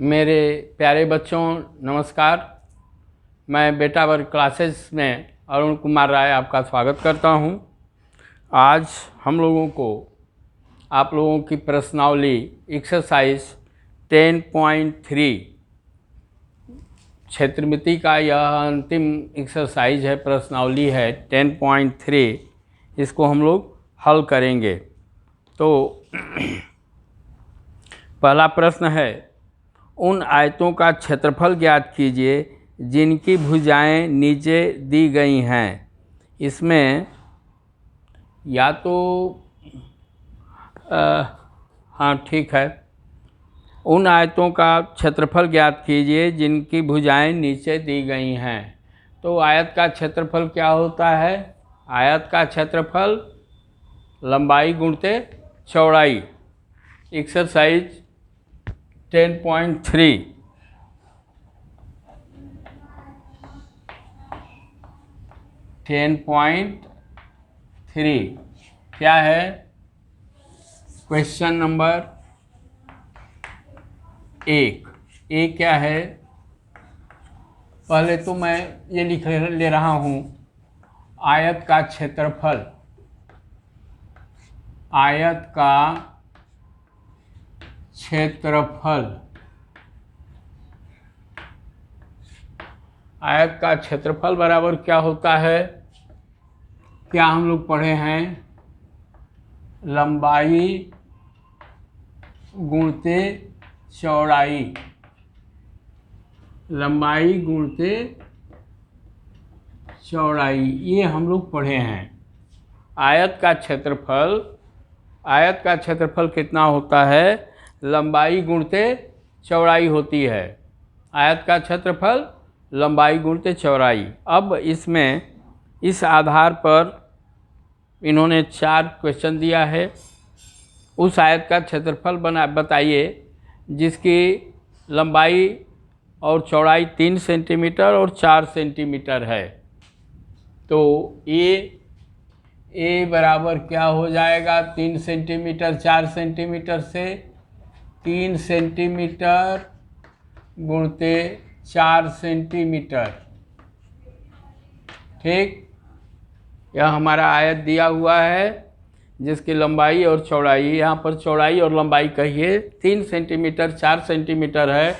मेरे प्यारे बच्चों नमस्कार। मैं बेटा वर्ग क्लासेस में अरुण कुमार राय आपका स्वागत करता हूं। आज हम लोगों को आप लोगों की प्रश्नावली एक्सरसाइज 10.3 क्षेत्रमिति का यह अंतिम एक्सरसाइज है, प्रश्नावली है 10.3। इसको हम लोग हल करेंगे। तो पहला प्रश्न है, उन आयतों का क्षेत्रफल ज्ञात कीजिए जिनकी भुजाएं नीचे दी गई हैं। इसमें या तो हाँ ठीक है, उन आयतों का क्षेत्रफल ज्ञात कीजिए जिनकी भुजाएं नीचे दी गई हैं। तो आयत का क्षेत्रफल क्या होता है? आयत का क्षेत्रफल लंबाई गुणते चौड़ाई। एक्सरसाइज 10.3 क्या है? क्वेश्चन नंबर 1 ए क्या है? पहले तो मैं ये लिख ले रहा हूँ, आयत का क्षेत्रफल। आयत का क्षेत्रफल, आयत का क्षेत्रफल बराबर क्या होता है? क्या हम लोग पढ़े हैं? लंबाई गुणते चौड़ाई। लंबाई गुणते चौड़ाई, ये हम लोग पढ़े हैं। आयत का क्षेत्रफल, आयत का क्षेत्रफल कितना होता है? लंबाई गुणते चौड़ाई होती है। आयत का क्षेत्रफल लंबाई गुणते चौड़ाई। अब इसमें इस आधार पर इन्होंने 4 क्वेश्चन दिया है। उस आयत का क्षेत्रफल बताइए जिसकी लंबाई और चौड़ाई 3 सेंटीमीटर और 4 सेंटीमीटर है। तो ए बराबर क्या हो जाएगा? 3 सेंटीमीटर 4 सेंटीमीटर से 3 सेंटीमीटर गुणते 4 सेंटीमीटर। ठीक, यह हमारा आयत दिया हुआ है जिसकी लंबाई और चौड़ाई, यहाँ पर चौड़ाई और लंबाई कहिए 3 सेंटीमीटर 4 सेंटीमीटर है।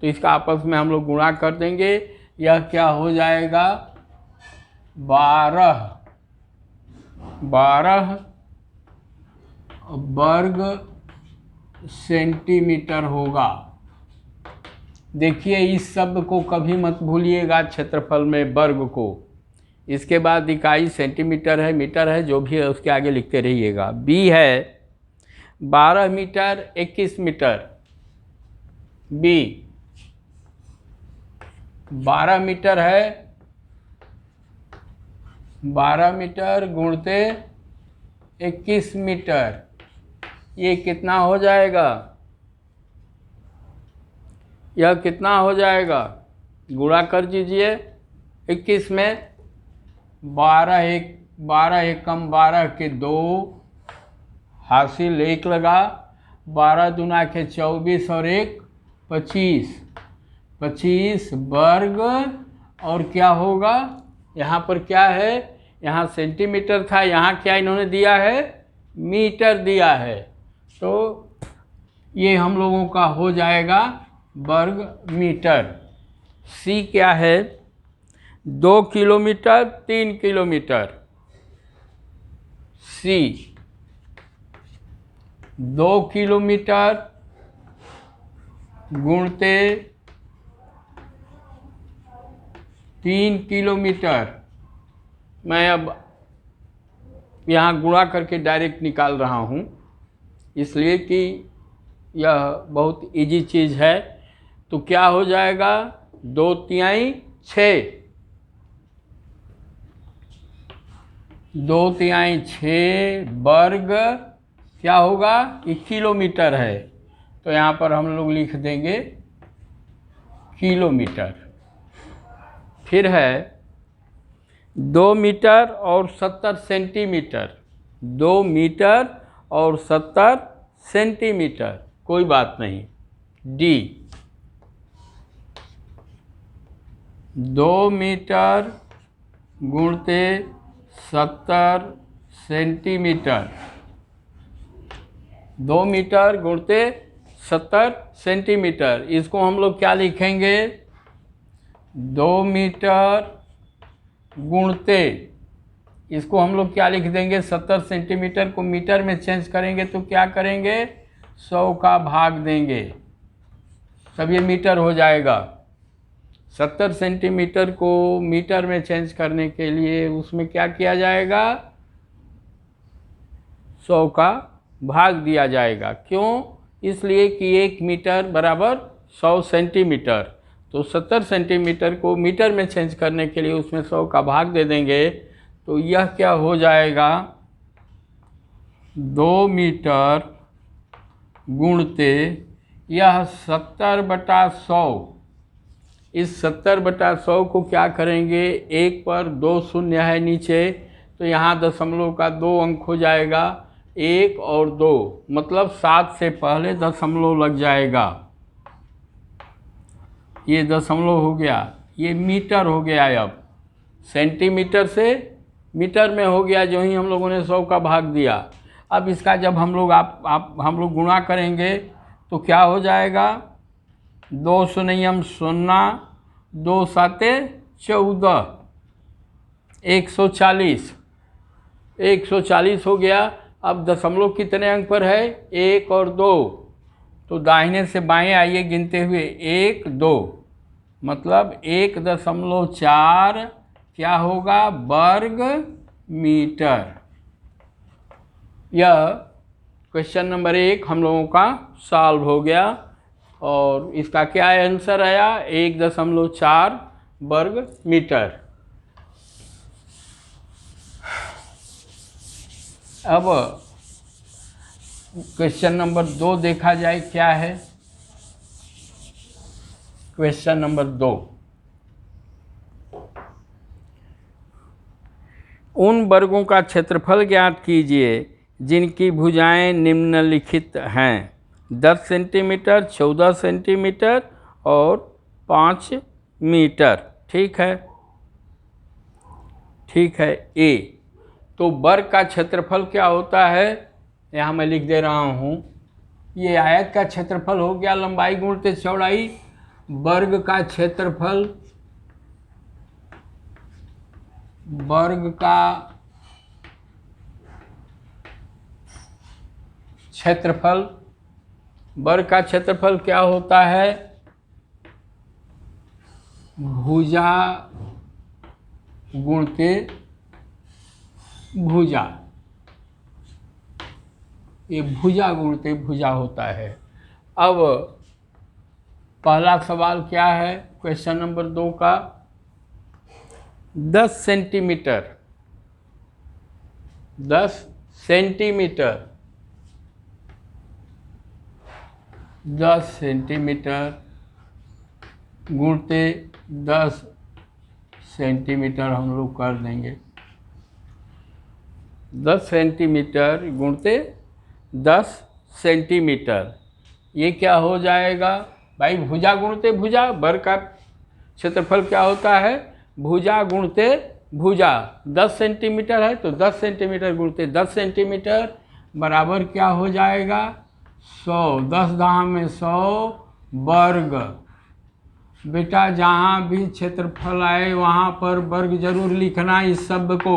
तो इसका आपस में हम लोग गुणा कर देंगे। यह क्या हो जाएगा? 12 वर्ग सेंटीमीटर होगा। देखिए, इस शब्द को कभी मत भूलिएगा क्षेत्रफल में वर्ग को। इसके बाद इकाई सेंटीमीटर है, मीटर है, जो भी है उसके आगे लिखते रहिएगा। बी है 12 मीटर 21 मीटर। बी 12 मीटर है, 12 मीटर गुणते 21 मीटर। ये कितना हो जाएगा? यह कितना हो जाएगा? गुणा कर दीजिए 21 में। 12 एकम 12 के 2, हासिल 1 लगा। 12 दूना के 24 और 1 25। 25 वर्ग, और क्या होगा? यहाँ पर क्या है? यहाँ सेंटीमीटर था, यहाँ क्या इन्होंने दिया है? मीटर दिया है। तो ये हम लोगों का हो जाएगा वर्ग मीटर। सी क्या है? 2 किलोमीटर 3 किलोमीटर। सी 2 किलोमीटर गुणते 3 किलोमीटर। मैं अब यहाँ गुणा करके डायरेक्ट निकाल रहा हूँ, इसलिए कि यह बहुत इजी चीज़ है। तो क्या हो जाएगा? 2 तिहाई 6, 2 तिहाई 6 वर्ग क्या होगा? कि किलोमीटर है। तो यहाँ पर हम लोग लिख देंगे किलोमीटर। फिर है 2 मीटर और 70 सेंटीमीटर। 2 मीटर और 70 सेंटीमीटर, कोई बात नहीं। डी 2 मीटर गुणते 70 सेंटीमीटर। 2 मीटर गुणते 70 सेंटीमीटर। इसको हम लोग क्या लिखेंगे? 2 मीटर गुणते, इसको हम लोग क्या लिख देंगे? 70 सेंटीमीटर को मीटर में चेंज करेंगे तो क्या करेंगे? 100 का भाग देंगे, तब ये मीटर हो जाएगा। 70 सेंटीमीटर को मीटर में चेंज करने के लिए उसमें क्या किया जाएगा? 100 का भाग दिया जाएगा। क्यों? इसलिए कि 1 मीटर बराबर 100 सेंटीमीटर। तो 70 सेंटीमीटर को मीटर में चेंज करने के लिए उसमें 100 का भाग दे देंगे, तो यह क्या हो जाएगा? 2 मीटर गुणते यह 70/100। इस 70/100 को क्या करेंगे? 1 पर 2 शून्य है नीचे, तो यहाँ दशमलव का 2 अंक हो जाएगा। 1 और 2 मतलब 7 से पहले दशमलव लग जाएगा। ये दशमलव हो गया, ये मीटर हो गया। अब सेंटीमीटर से मीटर में हो गया जो ही हम लोगों ने 100 का भाग दिया। अब इसका जब हम लोग गुणा करेंगे तो क्या हो जाएगा? 2 शून्यम 0, 2 साते 14, 140। 140 हो गया। अब दशमलव कितने अंक पर है? 1 और 2, तो दाहिने से बाएं आइए गिनते हुए। 1 2 मतलब 1.4 क्या होगा? वर्ग मीटर। यह क्वेश्चन नंबर 1 हम लोगों का सॉल्व हो गया और इसका क्या आंसर आया? 1.4 वर्ग मीटर। अब क्वेश्चन नंबर 2 देखा जाए क्या है। क्वेश्चन नंबर 2, उन वर्गों का क्षेत्रफल ज्ञात कीजिए जिनकी भुजाएं निम्नलिखित हैं। 10 सेंटीमीटर, 14 सेंटीमीटर और 5 मीटर। ठीक है, ठीक है। ए, तो वर्ग का क्षेत्रफल क्या होता है? यहाँ मैं लिख दे रहा हूँ। ये आयत का क्षेत्रफल हो गया लंबाई गुणते चौड़ाई। वर्ग का क्षेत्रफल, वर्ग का क्षेत्रफल, वर्ग का क्षेत्रफल क्या होता है? भुजा गुणते भुजा। ये भुजा गुणते भुजा होता है। अब पहला सवाल क्या है क्वेश्चन नंबर 2 का? 10 सेंटीमीटर, 10 सेंटीमीटर, 10 सेंटीमीटर गुणते 10 सेंटीमीटर हम लोग कर देंगे। 10 सेंटीमीटर गुणते 10 सेंटीमीटर, ये क्या हो जाएगा? भाई भुजा गुणते भुजा, वर्ग का क्षेत्रफल क्या होता है? भुजा गुणते भुजा। 10 सेंटीमीटर है तो 10 सेंटीमीटर गुणते 10 सेंटीमीटर बराबर क्या हो जाएगा? 100। 10 दहा में 100 वर्ग। बेटा जहाँ भी क्षेत्रफल आए वहाँ पर वर्ग जरूर लिखना। इस शब्द को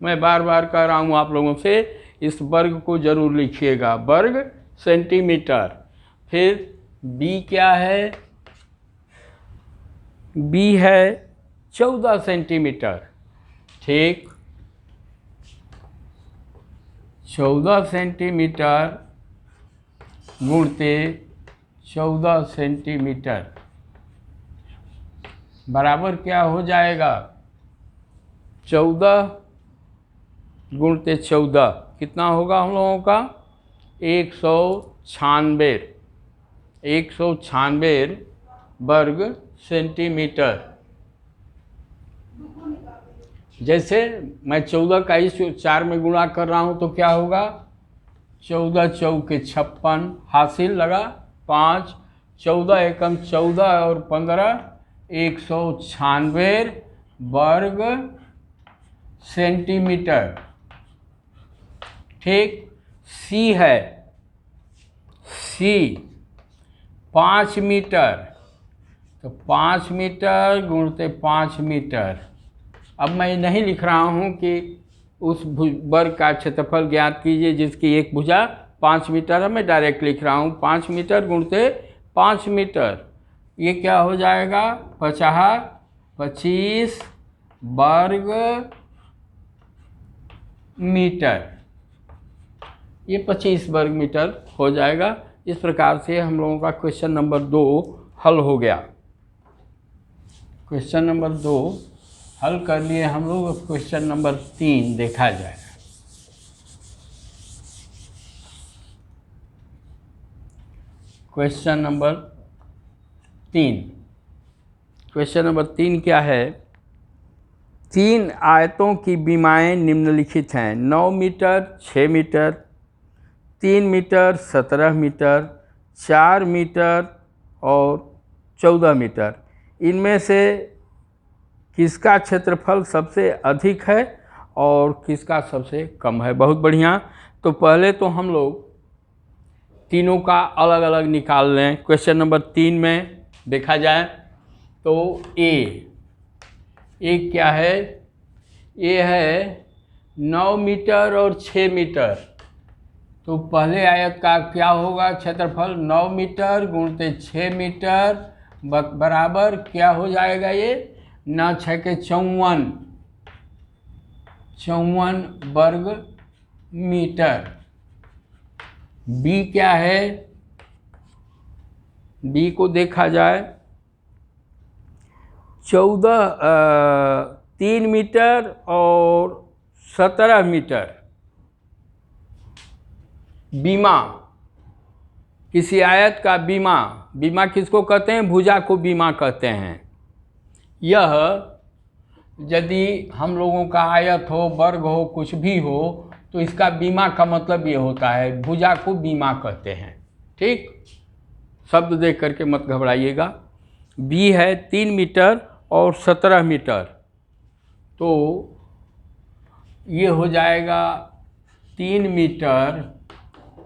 मैं बार बार कह रहा हूँ आप लोगों से, इस वर्ग को जरूर लिखिएगा, वर्ग सेंटीमीटर। फिर बी क्या है? बी है 14 सेंटीमीटर। ठीक, 14 सेंटीमीटर गुणते 14 सेंटीमीटर बराबर क्या हो जाएगा? 14 गुणते 14 कितना होगा हम लोगों का? 196। 196 वर्ग सेंटीमीटर। जैसे मैं 14 का इस 4 में गुणा कर रहा हूँ तो क्या होगा? 14 चौके 56 हासिल लगा 5, 14 एकम 14 और 15 196 वर्ग सेंटीमीटर। ठीक। सी है, सी 5 मीटर, तो 5 मीटर गुणते 5 मीटर। अब मैं नहीं लिख रहा हूँ कि उस वर्ग का क्षेत्रफल ज्ञात कीजिए जिसकी एक भुजा 5 मीटर है, मैं डायरेक्ट लिख रहा हूँ 5 मीटर गुणते 5 मीटर। ये क्या हो जाएगा, 25 वर्ग मीटर। ये 25 वर्ग मीटर हो जाएगा। इस प्रकार से हम लोगों का क्वेश्चन नंबर 2 हल हो गया। क्वेश्चन नंबर 2 हल कर लिए हम लोग। क्वेश्चन नंबर 3 देखा जाए। क्वेश्चन नंबर 3, क्वेश्चन नंबर 3 क्या है, 3 आयतों की विमाएँ निम्नलिखित हैं। 9 metre, 6 metre, 3 metre, 17 metre, 4 metre और 14 मीटर। इनमें से किसका क्षेत्रफल सबसे अधिक है और किसका सबसे कम है। बहुत बढ़िया। तो पहले तो हम लोग तीनों का अलग अलग निकाल लें। क्वेश्चन नंबर 3 में देखा जाए तो ए क्या है, ये है 9 मीटर और 6 मीटर। तो पहले आयत का क्या होगा क्षेत्रफल, 9 मीटर गुणते 6 मीटर बराबर क्या हो जाएगा, ये 9 6 के 54 वर्ग मीटर। बी क्या है, बी को देखा जाए 3 मीटर और 17 मीटर। बीमा, किसी आयत का बीमा, बीमा किसको कहते हैं, भुजा को बीमा कहते हैं। यह यदि हम लोगों का आयत हो, वर्ग हो, कुछ भी हो, तो इसका बीमा का मतलब ये होता है, भुजा को बीमा कहते हैं। ठीक, शब्द देख करके मत घबराइएगा। बी है 3 मीटर और 17 मीटर, तो ये हो जाएगा 3 मीटर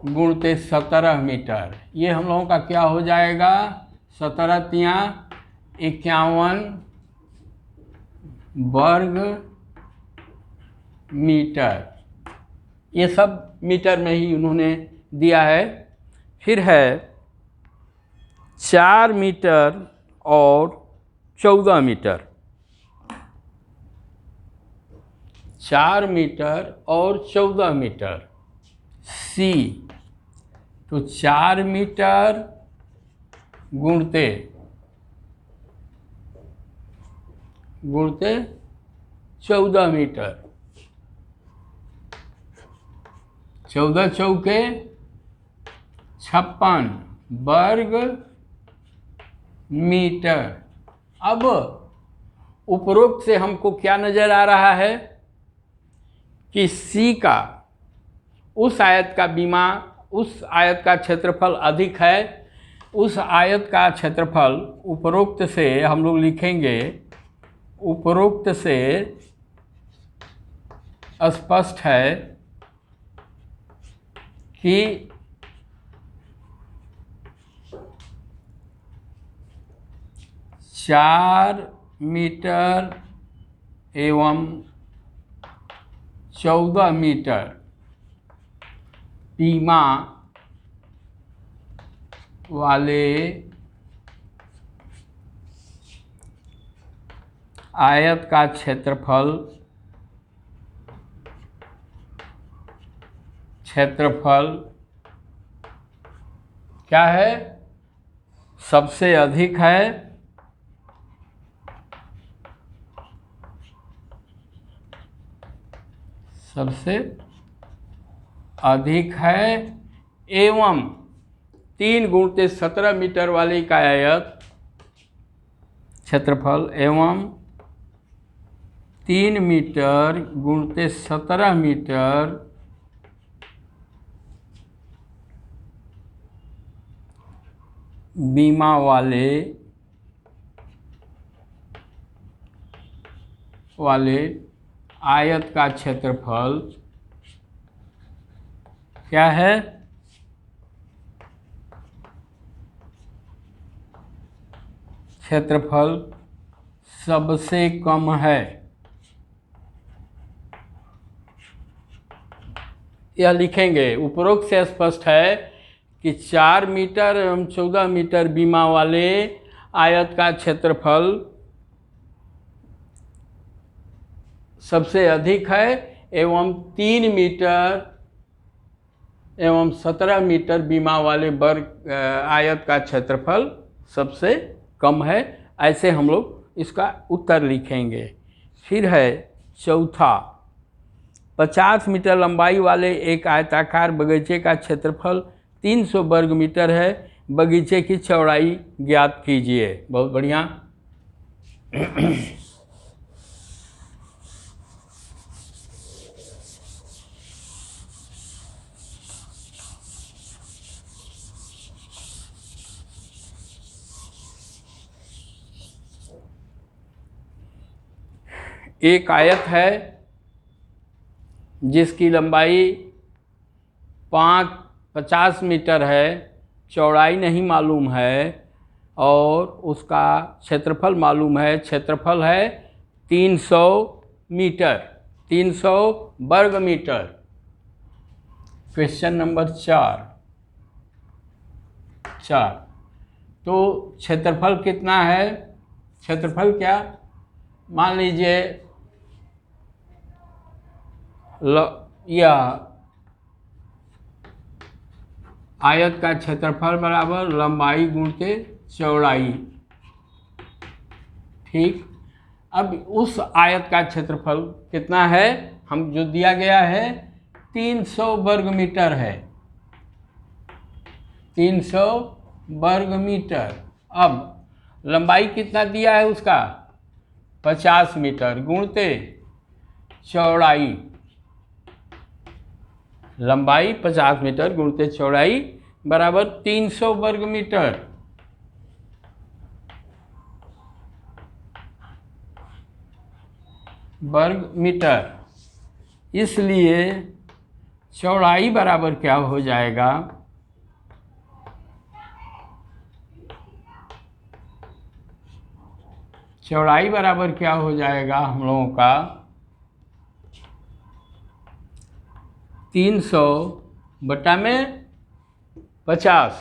गुणते 17 मीटर। ये हम लोगों का क्या हो जाएगा, 17 तिया 51 वर्ग मीटर। ये सब मीटर में ही उन्होंने दिया है। फिर है 4 मीटर और 14 मीटर। 4 मीटर और 14 मीटर। सी, तो 4 मीटर गुणते 14 मीटर। 14 चौके 56 वर्ग मीटर। अब उपरोक्त से हमको क्या नजर आ रहा है कि सी का उस आयत का बीमा, उस आयत का क्षेत्रफल अधिक है। उस आयत का क्षेत्रफल उपरोक्त से हम लोग लिखेंगे, उपरोक्त से स्पष्ट है कि 4 मीटर एवं 14 मीटर बीमा वाले आयत का क्षेत्रफल क्या है, सबसे अधिक है। सबसे अधिक है एवं 3 गुणते 17 मीटर वाले का आयत क्षेत्रफल एवं 3 मीटर गुणते 17 मीटर बीमा वाले वाले आयत का क्षेत्रफल क्या है? क्षेत्रफल सबसे कम है। यह लिखेंगे। उपरोक्त से स्पष्ट है कि 4 मीटर एवं 14 मीटर बीमा वाले आयत का क्षेत्रफल सबसे अधिक है एवं 3 मीटर एवं 17 मीटर बीमा वाले वर्ग आयत का क्षेत्रफल सबसे कम है। ऐसे हम लोग इसका उत्तर लिखेंगे। फिर है चौथा, 50 मीटर लंबाई वाले एक आयताकार बगीचे का क्षेत्रफल 300 वर्ग मीटर है। बगीचे की चौड़ाई ज्ञात कीजिए। बहुत बढ़िया। एक आयत है जिसकी लंबाई 50 मीटर है, चौड़ाई नहीं मालूम है और उसका क्षेत्रफल मालूम है। क्षेत्रफल है 300 मीटर, 300 वर्ग मीटर। Question number 4। तो क्षेत्रफल कितना है? क्षेत्रफल क्या, मान लीजिए यह आयत का क्षेत्रफल बराबर लंबाई गुणित चौड़ाई। ठीक। अब उस आयत का क्षेत्रफल कितना है? हम जो दिया गया है 300 वर्ग मीटर है, 300 वर्ग मीटर। अब लंबाई कितना दिया है उसका? 50 मीटर गुणित चौड़ाई। लंबाई 50 मीटर गुणित चौड़ाई बराबर 300 वर्ग मीटर। इसलिए चौड़ाई बराबर क्या हो जाएगा? चौड़ाई बराबर क्या हो जाएगा हम लोगों का? 300 बटा में 50,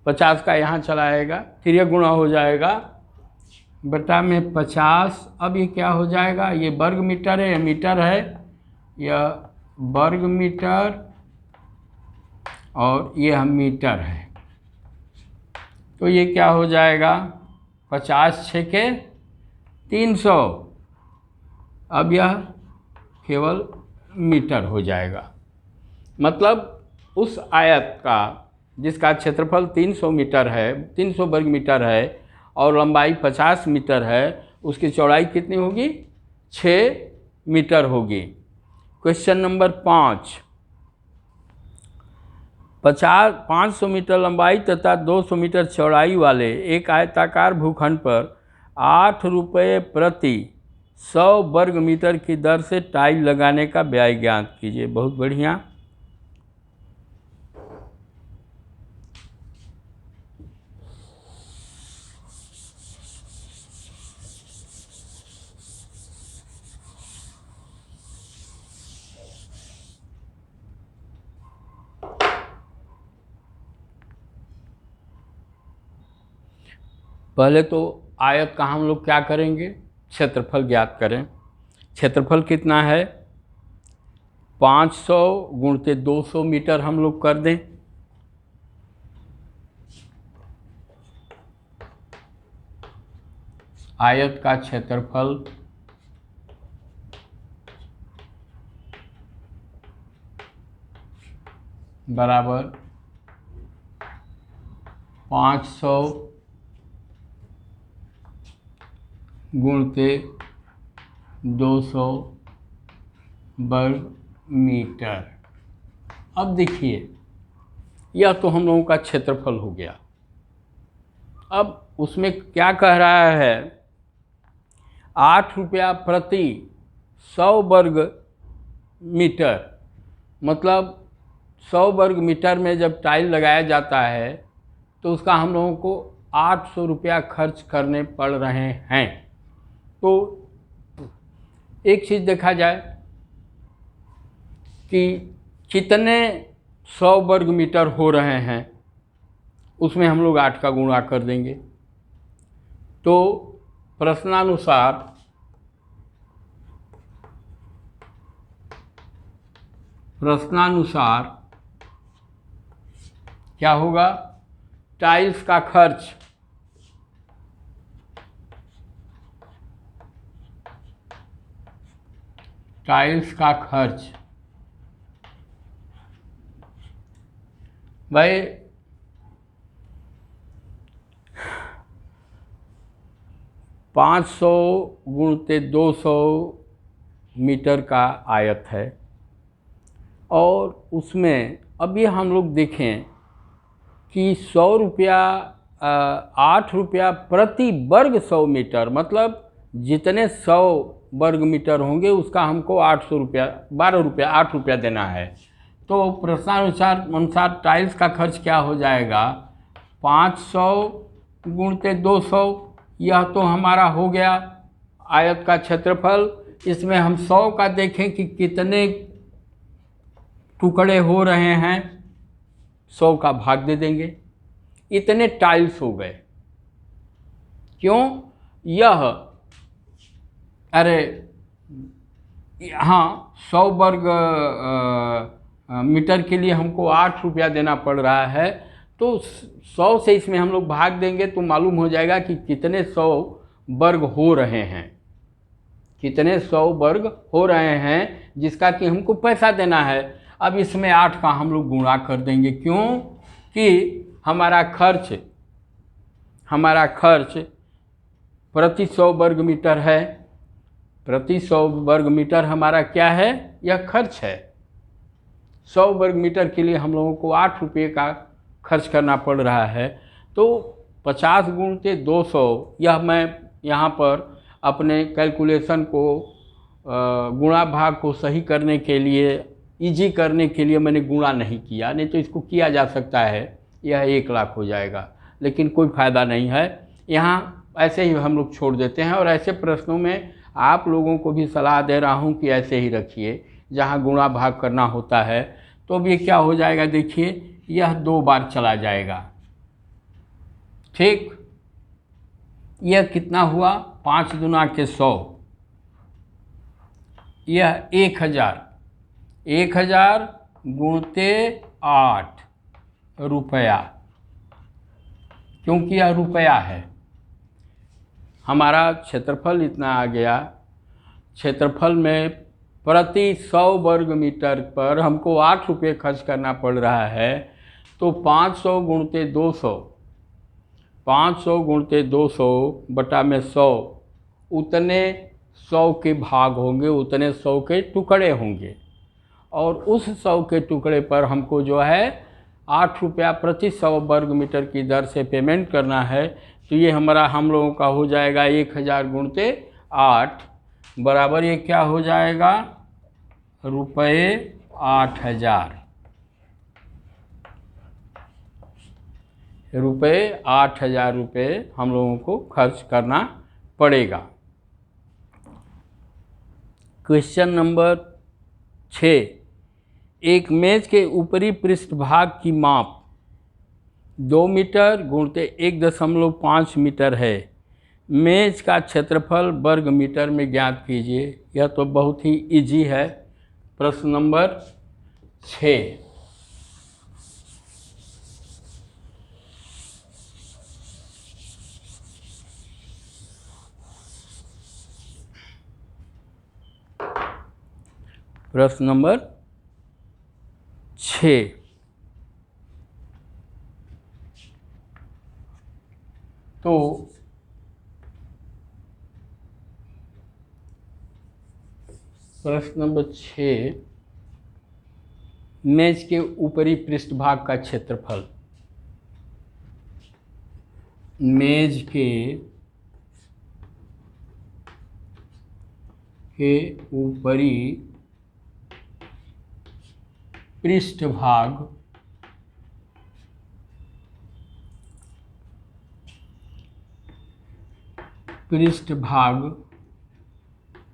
50 का यहाँ चला आएगा, फिर ये गुणा हो जाएगा बटा में 50। अब ये क्या हो जाएगा? ये वर्ग मीटर है, ये मीटर है, यह वर्ग मीटर और ये हम मीटर है। तो ये क्या हो जाएगा? 50 छेके 300। अब यह केवल मीटर हो जाएगा। मतलब उस आयत का जिसका क्षेत्रफल 300 मीटर है, 300 वर्ग मीटर है और लंबाई 50 मीटर है, उसकी चौड़ाई कितनी होगी? 6 मीटर होगी। Question number 5। 500 मीटर लंबाई तथा 200 मीटर चौड़ाई वाले एक आयताकार भूखंड पर 8 रुपये प्रति 100 वर्ग मीटर की दर से टाइल लगाने का व्यय ज्ञात कीजिए। बहुत बढ़िया। पहले तो आयत का हम लोग क्या करेंगे? क्षेत्रफल ज्ञात करें। क्षेत्रफल कितना है? 500 गुणित 200 मीटर हम लोग कर दें। आयत का क्षेत्रफल बराबर 500 गुणित 200 वर्ग मीटर। अब देखिए, यह तो हम लोगों का क्षेत्रफल हो गया। अब उसमें क्या कह रहा है? 8 रुपया प्रति 100 वर्ग मीटर, मतलब 100 वर्ग मीटर में जब टाइल लगाया जाता है तो उसका हम लोगों को 800 रुपया खर्च करने पड़ रहे हैं। तो एक चीज़ देखा जाए कि कितने 100 वर्ग मीटर हो रहे हैं, उसमें हम लोग 8 का गुणा कर देंगे। तो प्रश्नानुसार क्या होगा, टाइल्स का खर्च भाई 500 गुणते 200 मीटर का आयत है, और उसमें अब ये हम लोग देखें कि 100 रुपया 8 रुपया प्रति वर्ग 100 मीटर, मतलब जितने 100 वर्ग मीटर होंगे उसका हमको 800 रुपया 12 रुपया 8 रुपया देना है। तो प्रश्नानुसार टाइल्स का खर्च क्या हो जाएगा, 500 गुणते 200, यह तो हमारा हो गया आयत का क्षेत्रफल। इसमें हम 100 का देखें कि कितने टुकड़े हो रहे हैं, 100 का भाग दे देंगे, इतने टाइल्स हो गए। क्यों, यह अरे हाँ 100 वर्ग मीटर के लिए हमको 8 रुपया देना पड़ रहा है, तो 100 से इसमें हम लोग भाग देंगे तो मालूम हो जाएगा कि कितने 100 वर्ग हो रहे हैं, कितने 100 वर्ग हो रहे हैं जिसका कि हमको पैसा देना है। अब इसमें 8 का हम लोग गुणा कर देंगे, क्यों कि हमारा खर्च प्रति 100 वर्ग मीटर है, प्रति 100 वर्ग मीटर हमारा क्या है, यह खर्च है। 100 वर्ग मीटर के लिए हम लोगों को 8 रुपये का खर्च करना पड़ रहा है। तो 50 गुणते 200, यह मैं यहाँ पर अपने कैलकुलेशन को गुणा भाग को सही करने के लिए, इजी करने के लिए मैंने गुणा नहीं किया, नहीं तो इसको किया जा सकता है, यह 1 लाख हो जाएगा, लेकिन कोई फ़ायदा नहीं है, यहाँ ऐसे ही हम लोग छोड़ देते हैं। और ऐसे प्रश्नों में आप लोगों को भी सलाह दे रहा हूँ कि ऐसे ही रखिए, जहाँ गुणा भाग करना होता है। तो अब ये क्या हो जाएगा, देखिए यह 2 बार चला जाएगा, ठीक। यह कितना हुआ, 5 दूना के 100, यह 1000 गुणते 8 रुपया, क्योंकि यह रुपया है। हमारा क्षेत्रफल इतना आ गया, क्षेत्रफल में प्रति 100 वर्ग मीटर पर हमको 8 रुपये खर्च करना पड़ रहा है। तो 500 गुणते 200 बटा में 100, उतने 100 के भाग होंगे, उतने 100 के टुकड़े होंगे, और उस 100 के टुकड़े पर हमको जो है 8 रुपया प्रति 100 वर्ग मीटर की दर से पेमेंट करना है। तो ये हम लोगों का हो जाएगा 1000 गुणते 8 बराबर, ये क्या हो जाएगा, रुपये 8000, रुपये हम लोगों को खर्च करना पड़ेगा। क्वेश्चन नंबर 6, एक मेज के ऊपरी पृष्ठभाग की माप 2 मीटर गुणते 1.5 मीटर है, मेज का क्षेत्रफल वर्ग मीटर में ज्ञात कीजिए। यह तो बहुत ही इजी है। प्रश्न नंबर 6, प्रश्न नंबर 6, तो प्रश्न नंबर 6, मेज के ऊपरी पृष्ठभाग का क्षेत्रफल, मेज के के ऊपरी पृष्ठभाग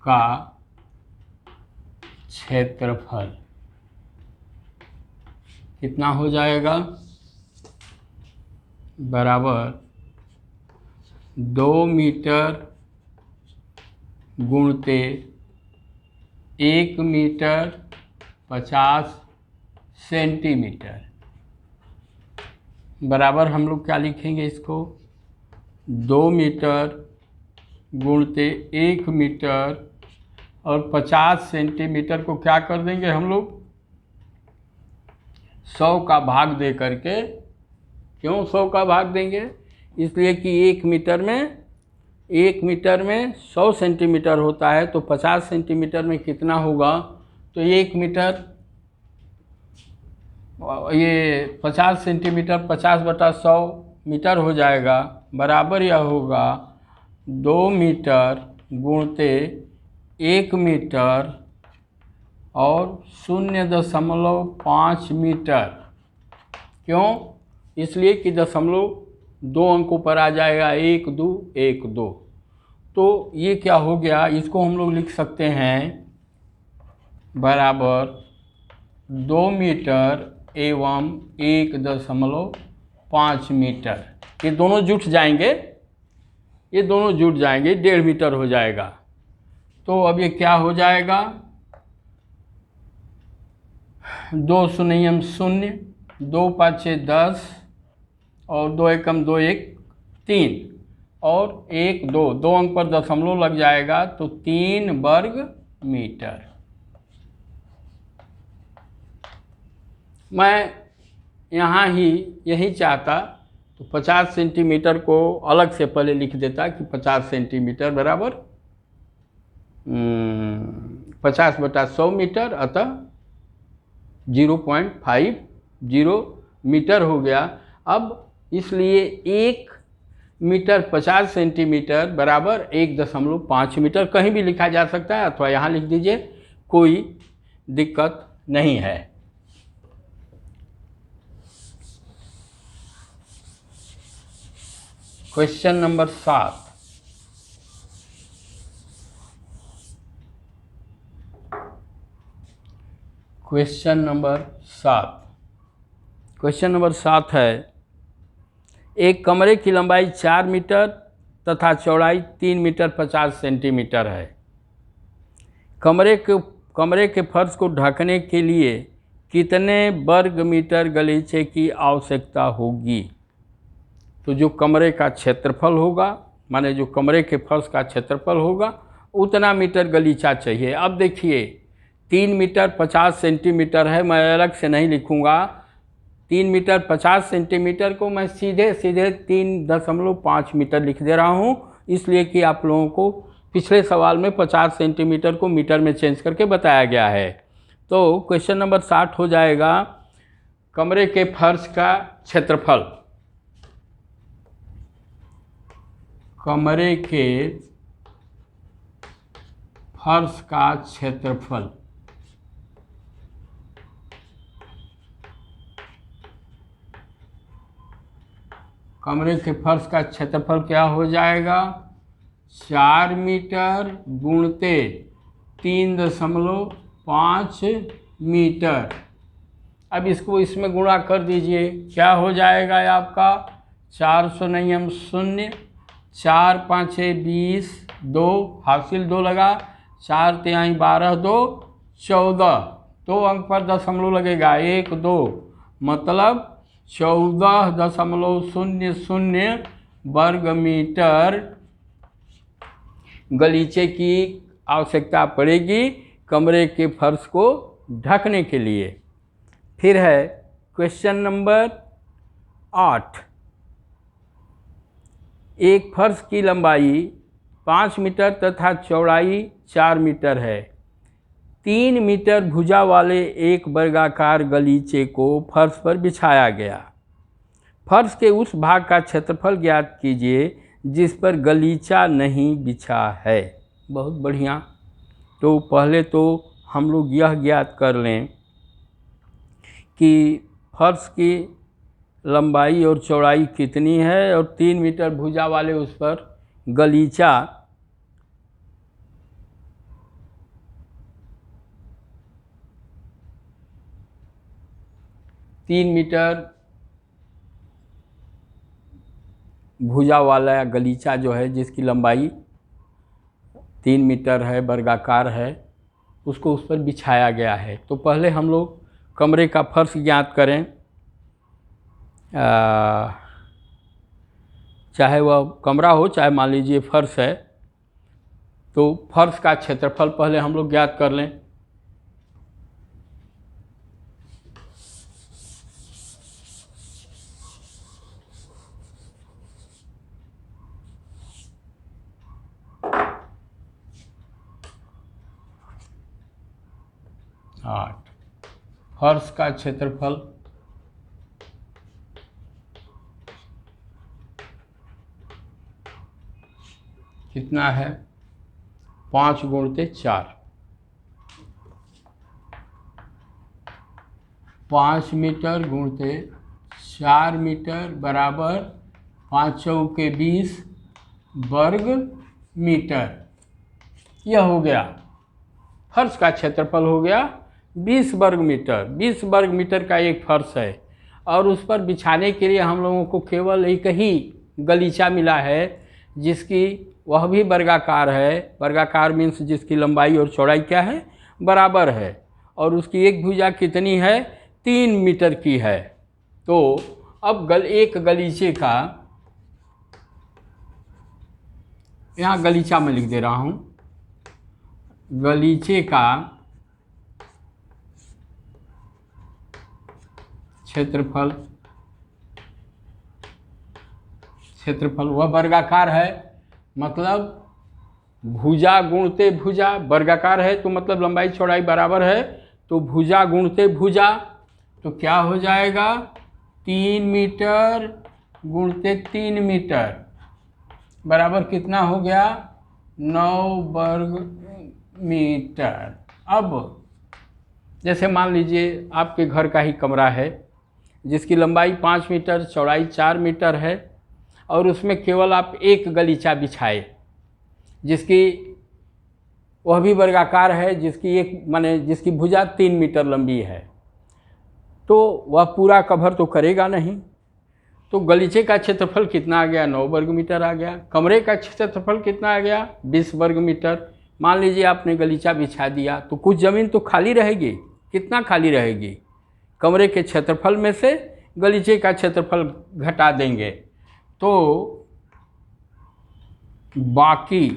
का क्षेत्रफल कितना हो जाएगा? बराबर 2 मीटर गुणते 1 मीटर 50 सेंटीमीटर बराबर हम लोग क्या लिखेंगे इसको? 2 मीटर गुणते 1 मीटर और 50 सेंटीमीटर को क्या कर देंगे हम लोग? 100 का भाग दे करके। क्यों 100 का भाग देंगे? इसलिए कि 1 मीटर में 100 सेंटीमीटर होता है, तो 50 सेंटीमीटर में कितना होगा? तो 1 मीटर, ये 50 सेंटीमीटर 50/100 मीटर हो जाएगा, बराबर यह होगा 2 मीटर गुणते 1 मीटर और 0.5 मीटर। क्यों? इसलिए कि दशमलव 2 अंकों पर आ जाएगा, 1 2 1 2। तो ये क्या हो गया? इसको हम लोग लिख सकते हैं बराबर 2 मीटर एवं 1.5 मीटर। ये दोनों जुट जाएंगे, 1.5 मीटर हो जाएगा। तो अब ये क्या हो जाएगा? 2 शून्यम 0, 2 5 10 और 2 एकम 2 1 3 और 1 2 अंक पर दशमलव लग जाएगा, तो 3 वर्ग मीटर। मैं यहाँ यही चाहता तो 50 सेंटीमीटर को अलग से पहले लिख देता कि 50 सेंटीमीटर बराबर 50/100 मीटर, अतः 0.50 मीटर हो गया। अब इसलिए 1 मीटर 50 सेंटीमीटर बराबर 1.5 मीटर कहीं भी लिखा जा सकता है, अथवा यहाँ लिख दीजिए, कोई दिक्कत नहीं है। Question number 7। क्वेश्चन नंबर 7 है, एक कमरे की लंबाई 4 मीटर तथा चौड़ाई 3 मीटर 50 सेंटीमीटर है। कमरे के फर्श को ढकने के लिए कितने वर्ग मीटर गलीचे की आवश्यकता होगी? तो जो कमरे का क्षेत्रफल होगा, माने जो कमरे के फर्श का क्षेत्रफल होगा, उतना मीटर गलीचा चाहिए। अब देखिए 3 मीटर 50 सेंटीमीटर है, मैं अलग से नहीं लिखूँगा। 3 मीटर 50 सेंटीमीटर को मैं सीधे 3.5 मीटर लिख दे रहा हूँ, इसलिए कि आप लोगों को पिछले सवाल में 50 सेंटीमीटर को मीटर में चेंज करके बताया गया है। तो क्वेश्चन नंबर 7 हो जाएगा, कमरे के फर्श का क्षेत्रफल। कमरे के फर्श का क्षेत्रफल क्या हो जाएगा? 4 मीटर गुणते 3.5 मीटर। अब इसको इसमें गुणा कर दीजिए, क्या हो जाएगा आपका? 4 शून्यम 0, 4 5 20, 2 हासिल 2 लगा, 4 तिहाई 12, 2 14, 2 अंक पर दशमलव लगेगा, 1 2, मतलब 14.00 वर्ग मीटर गलीचे की आवश्यकता पड़ेगी कमरे के फर्श को ढकने के लिए। फिर है क्वेश्चन नंबर 8। एक फर्श की लंबाई 5 मीटर तथा चौड़ाई 4 मीटर है। 3 मीटर भुजा वाले एक वर्गाकार गलीचे को फर्श पर बिछाया गया। फर्श के उस भाग का क्षेत्रफल ज्ञात कीजिए जिस पर गलीचा नहीं बिछा है। बहुत बढ़िया। तो पहले तो हम लोग यह ज्ञात कर लें कि फर्श की लंबाई और चौड़ाई कितनी है और 3 मीटर भुजा वाले उस पर गलीचा 3 मीटर भुजा वाला गलीचा जो है जिसकी लंबाई 3 मीटर है, वर्गाकार है, उसको उस पर बिछाया गया है। तो पहले हम लोग कमरे का फर्श ज्ञात करें, चाहे वह कमरा हो चाहे मान लीजिए फर्श है, तो फर्श का क्षेत्रफल पहले हम लोग ज्ञात कर लें। फर्श का क्षेत्रफल कितना है? 5 गुणित 4, 5 मीटर गुणित 4 मीटर बराबर 5 चौके 20 वर्ग मीटर। यह हो गया फर्श का क्षेत्रफल, हो गया 20 वर्ग मीटर। 20 वर्ग मीटर का एक फर्श है और उस पर बिछाने के लिए हम लोगों को केवल एक ही गलीचा मिला है, जिसकी वह भी वर्गाकार है। वर्गाकार मीन्स जिसकी लंबाई और चौड़ाई क्या है? बराबर है। और उसकी एक भुजा कितनी है? 3 मीटर की है। तो अब एक गलीचे का, यहाँ गलीचा मैं लिख दे रहा हूँ, गलीचे का क्षेत्रफल वह वर्गाकार है, मतलब भुजा गुणते भुजा, वर्गाकार है तो मतलब लंबाई चौड़ाई बराबर है, तो भुजा गुणते भुजा, तो क्या हो जाएगा? 3 मीटर गुणते 3 मीटर बराबर कितना हो गया? 9 वर्ग मीटर। अब जैसे मान लीजिए आपके घर का ही कमरा है जिसकी लंबाई 5 मीटर, चौड़ाई 4 मीटर है, और उसमें केवल आप एक गलीचा बिछाए, जिसकी वह भी वर्गाकार है, जिसकी एक माने जिसकी भुजा 3 मीटर लंबी है, तो वह पूरा कवर तो करेगा नहीं। तो गलीचे का क्षेत्रफल कितना आ गया? 9 वर्ग मीटर आ गया। कमरे का क्षेत्रफल कितना आ गया? 20 वर्ग मीटर। मान लीजिए आपने गलीचा बिछा दिया तो कुछ ज़मीन तो खाली रहेगी। कितना खाली रहेगी? कमरे के क्षेत्रफल में से गलीचे का क्षेत्रफल घटा देंगे, तो बाकी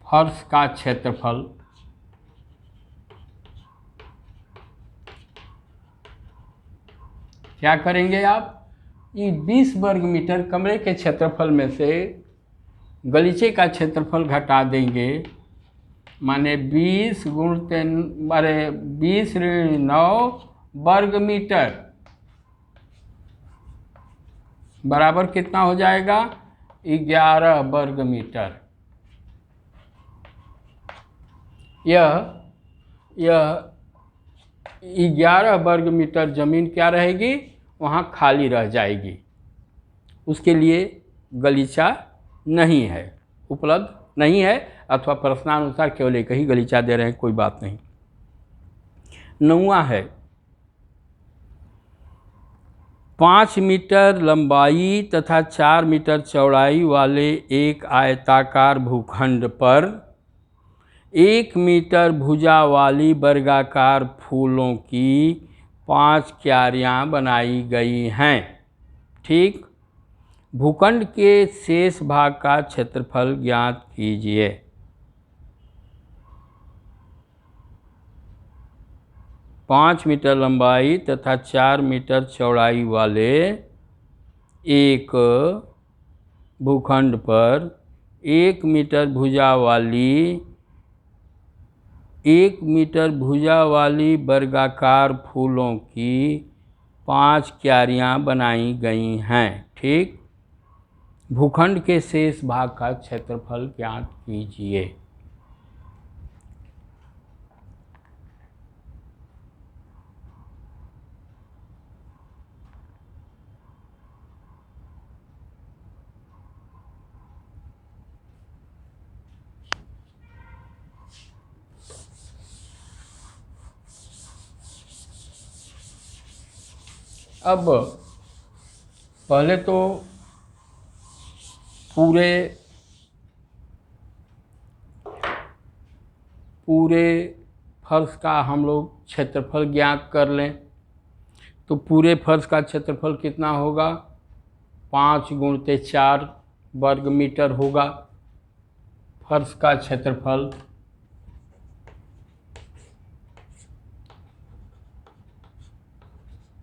फर्श का क्षेत्रफल क्या करेंगे आप? ये 20 वर्ग मीटर कमरे के क्षेत्रफल में से गलीचे का क्षेत्रफल घटा देंगे, माने 20 गुणित 20 ऋण 9 वर्ग मीटर बराबर कितना हो जाएगा? 11 वर्ग मीटर। यह 11 वर्ग मीटर ज़मीन क्या रहेगी? वहाँ खाली रह जाएगी। उसके लिए गलीचा नहीं है, उपलब्ध नहीं है, अथवा प्रश्नानुसार केवल एक ही गलीचा दे रहे हैं, कोई बात नहीं। 9वां है 5 मीटर लंबाई तथा 4 मीटर चौड़ाई वाले एक आयताकार भूखंड पर 1 मीटर भुजा वाली वर्गाकार फूलों की 5 क्यारियाँ बनाई गई हैं। ठीक। भूखंड के शेष भाग का क्षेत्रफल ज्ञात कीजिए। पाँच मीटर लंबाई तथा 4 मीटर चौड़ाई वाले एक भूखंड पर 1 मीटर भुजा वाली वर्गाकार फूलों की 5 क्यारियाँ बनाई गई हैं। ठीक। भूखंड के शेष भाग का क्षेत्रफल ज्ञात कीजिए। अब पहले तो पूरे फर्श का हम लोग क्षेत्रफल ज्ञात कर लें। तो पूरे फर्श का क्षेत्रफल कितना होगा? 5 × 4 वर्ग मीटर होगा फर्श का क्षेत्रफल।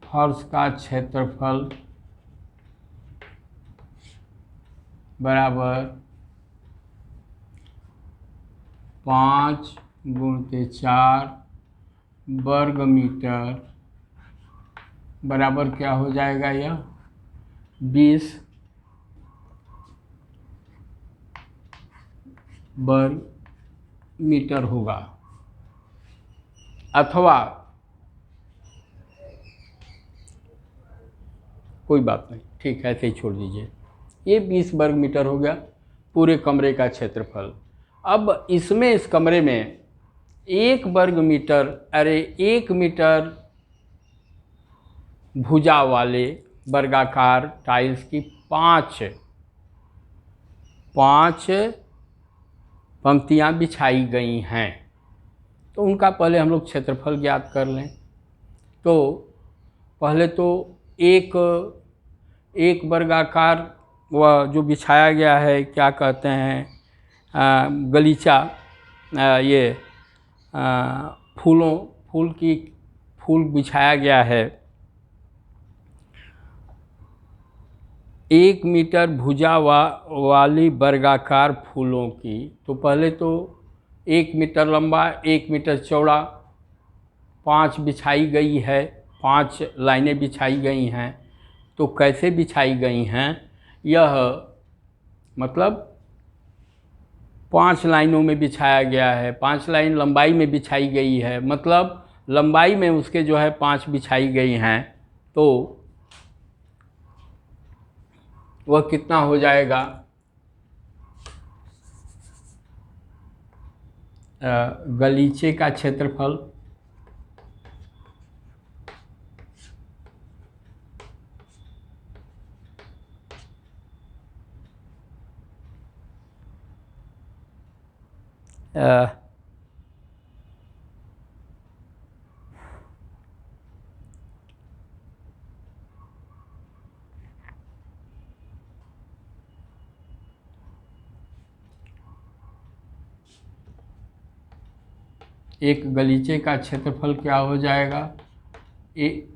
फर्श का क्षेत्रफल बराबर 5 × 4 वर्ग मीटर बराबर क्या हो जाएगा? यह 20 वर्ग मीटर होगा। अथवा कोई बात नहीं, ठीक है, ऐसे ही छोड़ दीजिए। ये 20 वर्ग मीटर हो गया पूरे कमरे का क्षेत्रफल। अब इसमें इस कमरे में 1 वर्ग मीटर, अरे 1 मीटर भुजा वाले वर्गाकार टाइल्स की 5 पंक्तियां बिछाई गई हैं। तो उनका पहले हम लोग क्षेत्रफल ज्ञात कर लें। तो पहले तो एक वर्गाकार वह जो बिछाया गया है, क्या कहते हैं, गलीचा, ये फूल बिछाया गया है। 1 मीटर भुजा वाली वर्गाकार फूलों की, तो पहले तो 1 मीटर लंबा 1 मीटर चौड़ा 5 बिछाई गई है, 5 लाइनें बिछाई गई हैं। तो कैसे बिछाई गई हैं? यह मतलब 5 लाइनों में बिछाया गया है, 5 लाइन लंबाई में बिछाई गई है, मतलब लंबाई में उसके जो है 5 बिछाई गई हैं। तो वह कितना हो जाएगा? गलीचे का क्षेत्रफल एक गलीचे का क्षेत्रफल क्या हो जाएगा? 1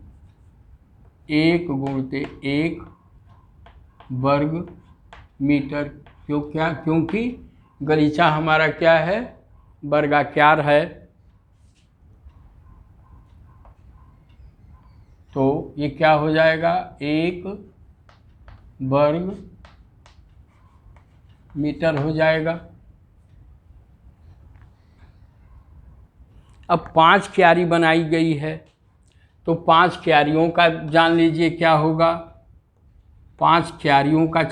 × 1 वर्ग मीटर। क्योंकि गलीचा हमारा क्या है? वर्गाकार है। तो ये क्या हो जाएगा? 1 वर्ग मीटर हो जाएगा। अब 5 क्यारी बनाई गई है, तो 5 क्यारियों का जान लीजिए क्या होगा? 5 क्यारियों का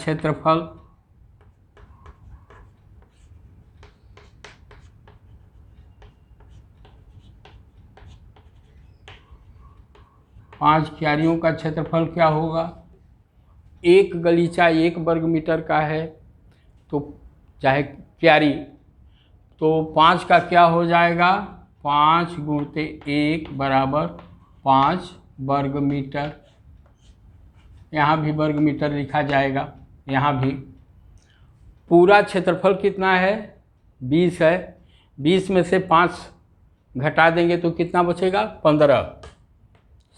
क्षेत्रफल क्या होगा? एक गलीचा 1 वर्ग मीटर का है, तो चाहे क्यारी, तो 5 का क्या हो जाएगा? 5 × 1 बराबर 5 वर्ग मीटर। यहाँ भी वर्ग मीटर लिखा जाएगा। यहाँ भी पूरा क्षेत्रफल कितना है? 20 है। 20 में से 5 घटा देंगे तो कितना बचेगा? 15।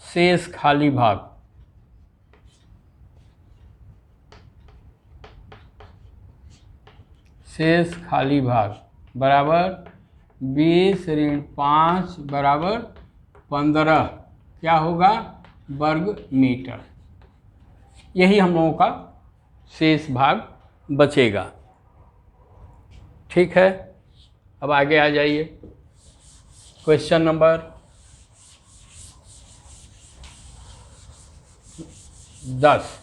शेष खाली भाग बराबर 20 ऋण 5 बराबर 15 क्या होगा? वर्ग मीटर। यही हम लोगों का शेष भाग बचेगा। ठीक है, अब आगे आ जाइए। Question number 10।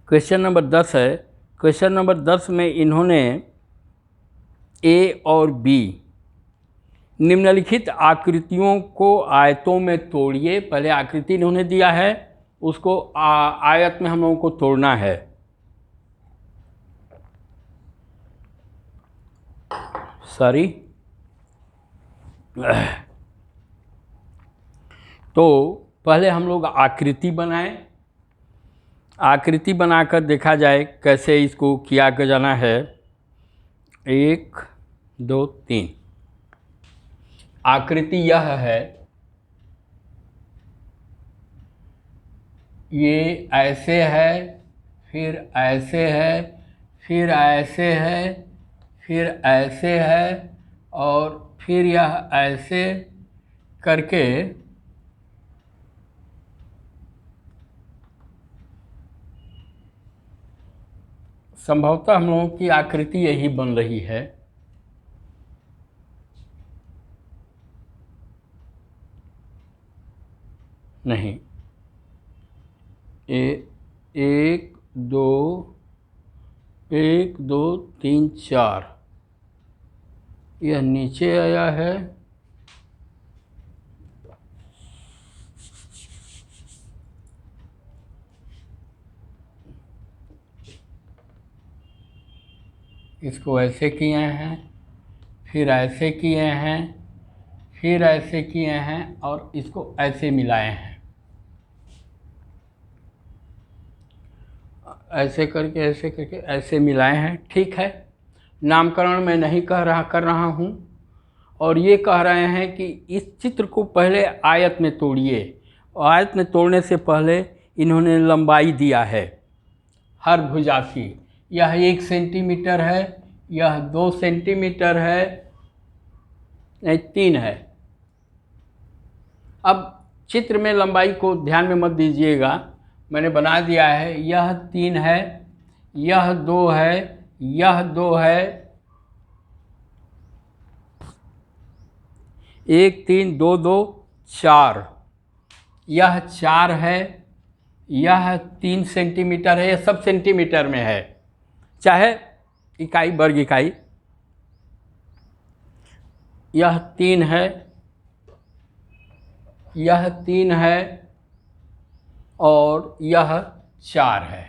क्वेश्चन नंबर 10 है। क्वेश्चन नंबर 10 में इन्होंने ए और बी निम्नलिखित आकृतियों को आयतों में तोड़िए। पहले आकृति इन्होंने दिया है, उसको आयत में हम लोगों को तोड़ना है। सॉरी, तो पहले हम लोग आकृति बनाएं। आकृति बनाकर देखा जाए कैसे इसको किया जाना है। 1 2 3। आकृति यह है, ये ऐसे है, फिर ऐसे है, फिर ऐसे है, फिर ऐसे है, और फिर यह ऐसे करके संभवतः हम लोगों की आकृति यही बन रही है। नहीं, 1 2 1 2 3 4, यह नीचे आया है, इसको ऐसे किए हैं, फिर ऐसे किए हैं, फिर ऐसे किए हैं, और इसको ऐसे मिलाए हैं। ऐसे करके ऐसे करके ऐसे मिलाए हैं। ठीक है, नामकरण मैं नहीं कर रहा हूँ, और ये कह रहे हैं कि इस चित्र को पहले आयत में तोड़िए। आयत में तोड़ने से पहले इन्होंने लंबाई दिया है हर भुजा की। यह 1 सेंटीमीटर है, यह 2 सेंटीमीटर है, नहीं 3 है। अब चित्र में लंबाई को ध्यान में मत दीजिएगा, मैंने बना दिया है। यह 3 है, यह 2 है, यह 2 है, 1 3 2 2 4, यह 4 है, यह 3 सेंटीमीटर है। यह सब सेंटीमीटर में है, चाहे इकाई वर्ग इकाई। यह 3 है, यह 3 है, और यह 4 है।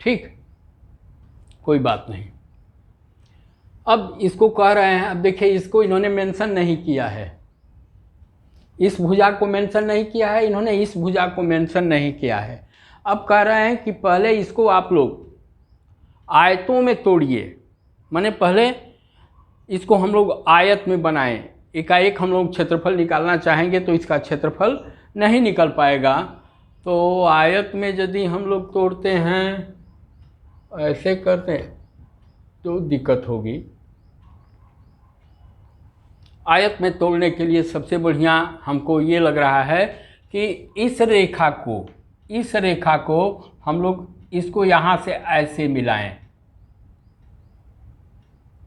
ठीक, कोई बात नहीं। अब इसको कह रहे हैं, अब देखिए इसको इन्होंने मेंशन नहीं किया है, इस भुजा को मेंशन नहीं किया है इन्होंने, इस भुजा को मेंशन नहीं किया है। अब कह रहे हैं कि पहले इसको आप लोग आयतों में तोड़िए, माने पहले इसको हम लोग आयत में बनाएं। एकाएक हम लोग क्षेत्रफल निकालना चाहेंगे तो इसका क्षेत्रफल नहीं निकल पाएगा। तो आयत में यदि हम लोग तोड़ते हैं, ऐसे करते हैं, तो दिक्कत होगी। आयत में तोड़ने के लिए सबसे बढ़िया हमको ये लग रहा है कि इस रेखा को हम लोग इसको यहाँ से ऐसे मिलाएं,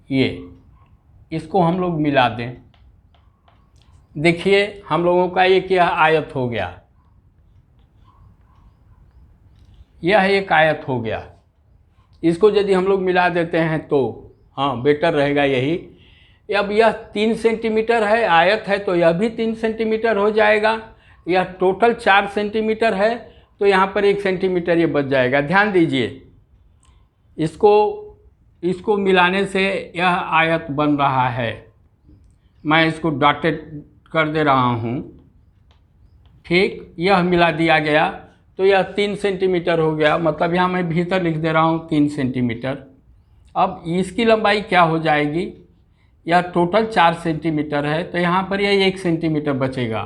ये इसको हम लोग मिला दें। देखिए हम लोगों का एक यह आयत हो गया, यह एक आयत हो गया। इसको यदि हम लोग मिला देते हैं तो हाँ बेटर रहेगा यही। अब यह 3 सेंटीमीटर है, आयत है, तो यह भी 3 सेंटीमीटर हो जाएगा। यह टोटल 4 सेंटीमीटर है, तो यहाँ पर 1 सेंटीमीटर ये बच जाएगा। ध्यान दीजिए, इसको मिलाने से यह आयत बन रहा है। मैं इसको डॉटेड कर दे रहा हूँ। ठीक, यह मिला दिया गया तो यह 3 सेंटीमीटर हो गया, मतलब यहाँ मैं भीतर लिख दे रहा हूँ 3 सेंटीमीटर। अब इसकी लंबाई क्या हो जाएगी, यह टोटल 4 सेंटीमीटर है, तो यहाँ पर यह 1 सेंटीमीटर बचेगा।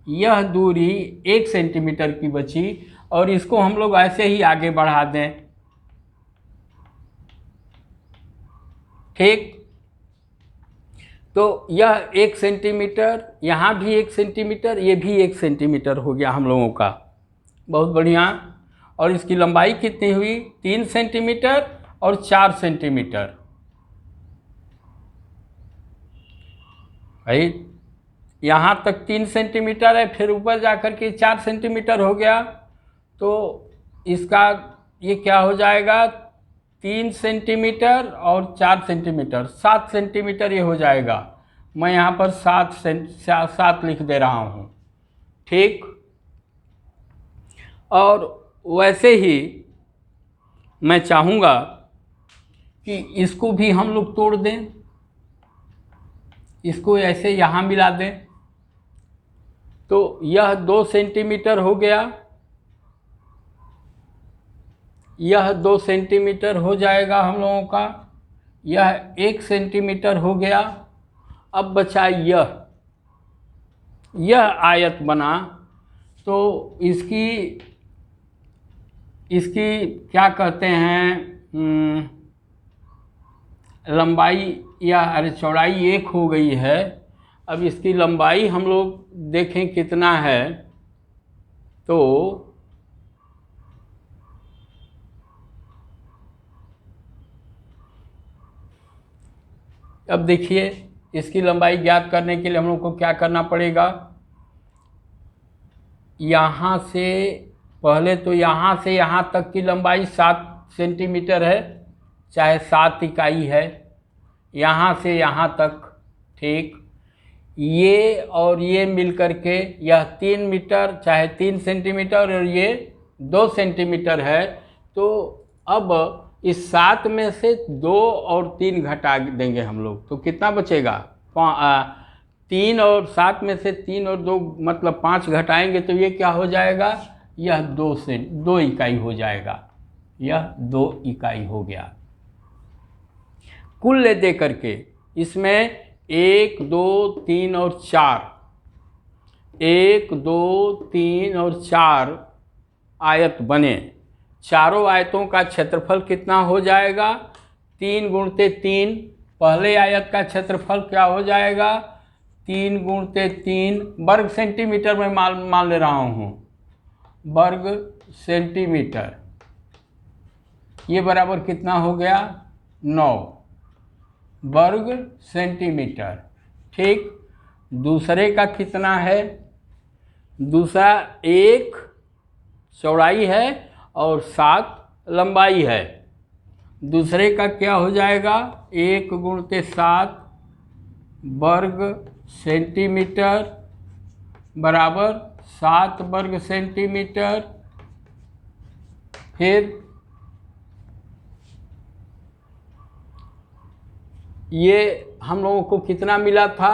यह दूरी 1 सेंटीमीटर की बची और इसको हम लोग ऐसे ही आगे बढ़ा दें, ठीक। तो यह 1 सेंटीमीटर, यहाँ भी 1 सेंटीमीटर, ये भी 1 सेंटीमीटर हो गया हम लोगों का। बहुत बढ़िया। और इसकी लंबाई कितनी हुई? 3 सेंटीमीटर और 4 सेंटीमीटर। भाई यहाँ तक 3 सेंटीमीटर है, फिर ऊपर जाकर के 4 सेंटीमीटर हो गया। तो इसका ये क्या हो जाएगा? 3 सेंटीमीटर और 4 सेंटीमीटर, 7 सेंटीमीटर ये हो जाएगा। मैं यहाँ पर 7 लिख दे रहा हूँ, ठीक। और वैसे ही मैं चाहूँगा कि इसको भी हम लोग तोड़ दें, इसको ऐसे यहाँ मिला दें। तो यह 2 सेंटीमीटर हो गया, यह 2 सेंटीमीटर हो जाएगा हम लोगों का, यह 1 सेंटीमीटर हो गया। अब बचा यह आयत बना। तो इसकी क्या कहते हैं, लंबाई या अरे चौड़ाई 1 हो गई है। अब इसकी लंबाई हम लोग देखें कितना है। तो अब देखिए, इसकी लंबाई ज्ञात करने के लिए हम लोग को क्या करना पड़ेगा? यहाँ से पहले तो यहाँ से यहाँ तक की लंबाई 7 सेंटीमीटर है, चाहे 7 इकाई है, यहाँ से यहाँ तक, ठीक। ये और ये मिल कर के यह 3 मीटर चाहे 3 सेंटीमीटर और ये 2 सेंटीमीटर है। तो अब इस 7 में से 2 और 3 घटा देंगे हम लोग, तो कितना बचेगा? 3 और 7 में से 3 और 2 मतलब 5 घटाएंगे तो ये क्या हो जाएगा? यह 2 इकाई हो जाएगा। यह 2 इकाई हो गया। कुल ले दे करके इसमें 1 2 3 और 4, 1 2 3 और 4 आयत बने। चारों आयतों का क्षेत्रफल कितना हो जाएगा? 3 गुणते 3। पहले आयत का क्षेत्रफल क्या हो जाएगा? 3 गुणते 3 वर्ग सेंटीमीटर में मान ले रहा हूँ, वर्ग सेंटीमीटर। ये बराबर कितना हो गया? 9 वर्ग सेंटीमीटर, ठीक। दूसरे का कितना है? दूसरा 1 चौड़ाई है और 7 लंबाई है। दूसरे का क्या हो जाएगा? 1 गुणते 7 वर्ग सेंटीमीटर बराबर 7 वर्ग सेंटीमीटर। फिर ये हम लोगों को कितना मिला था?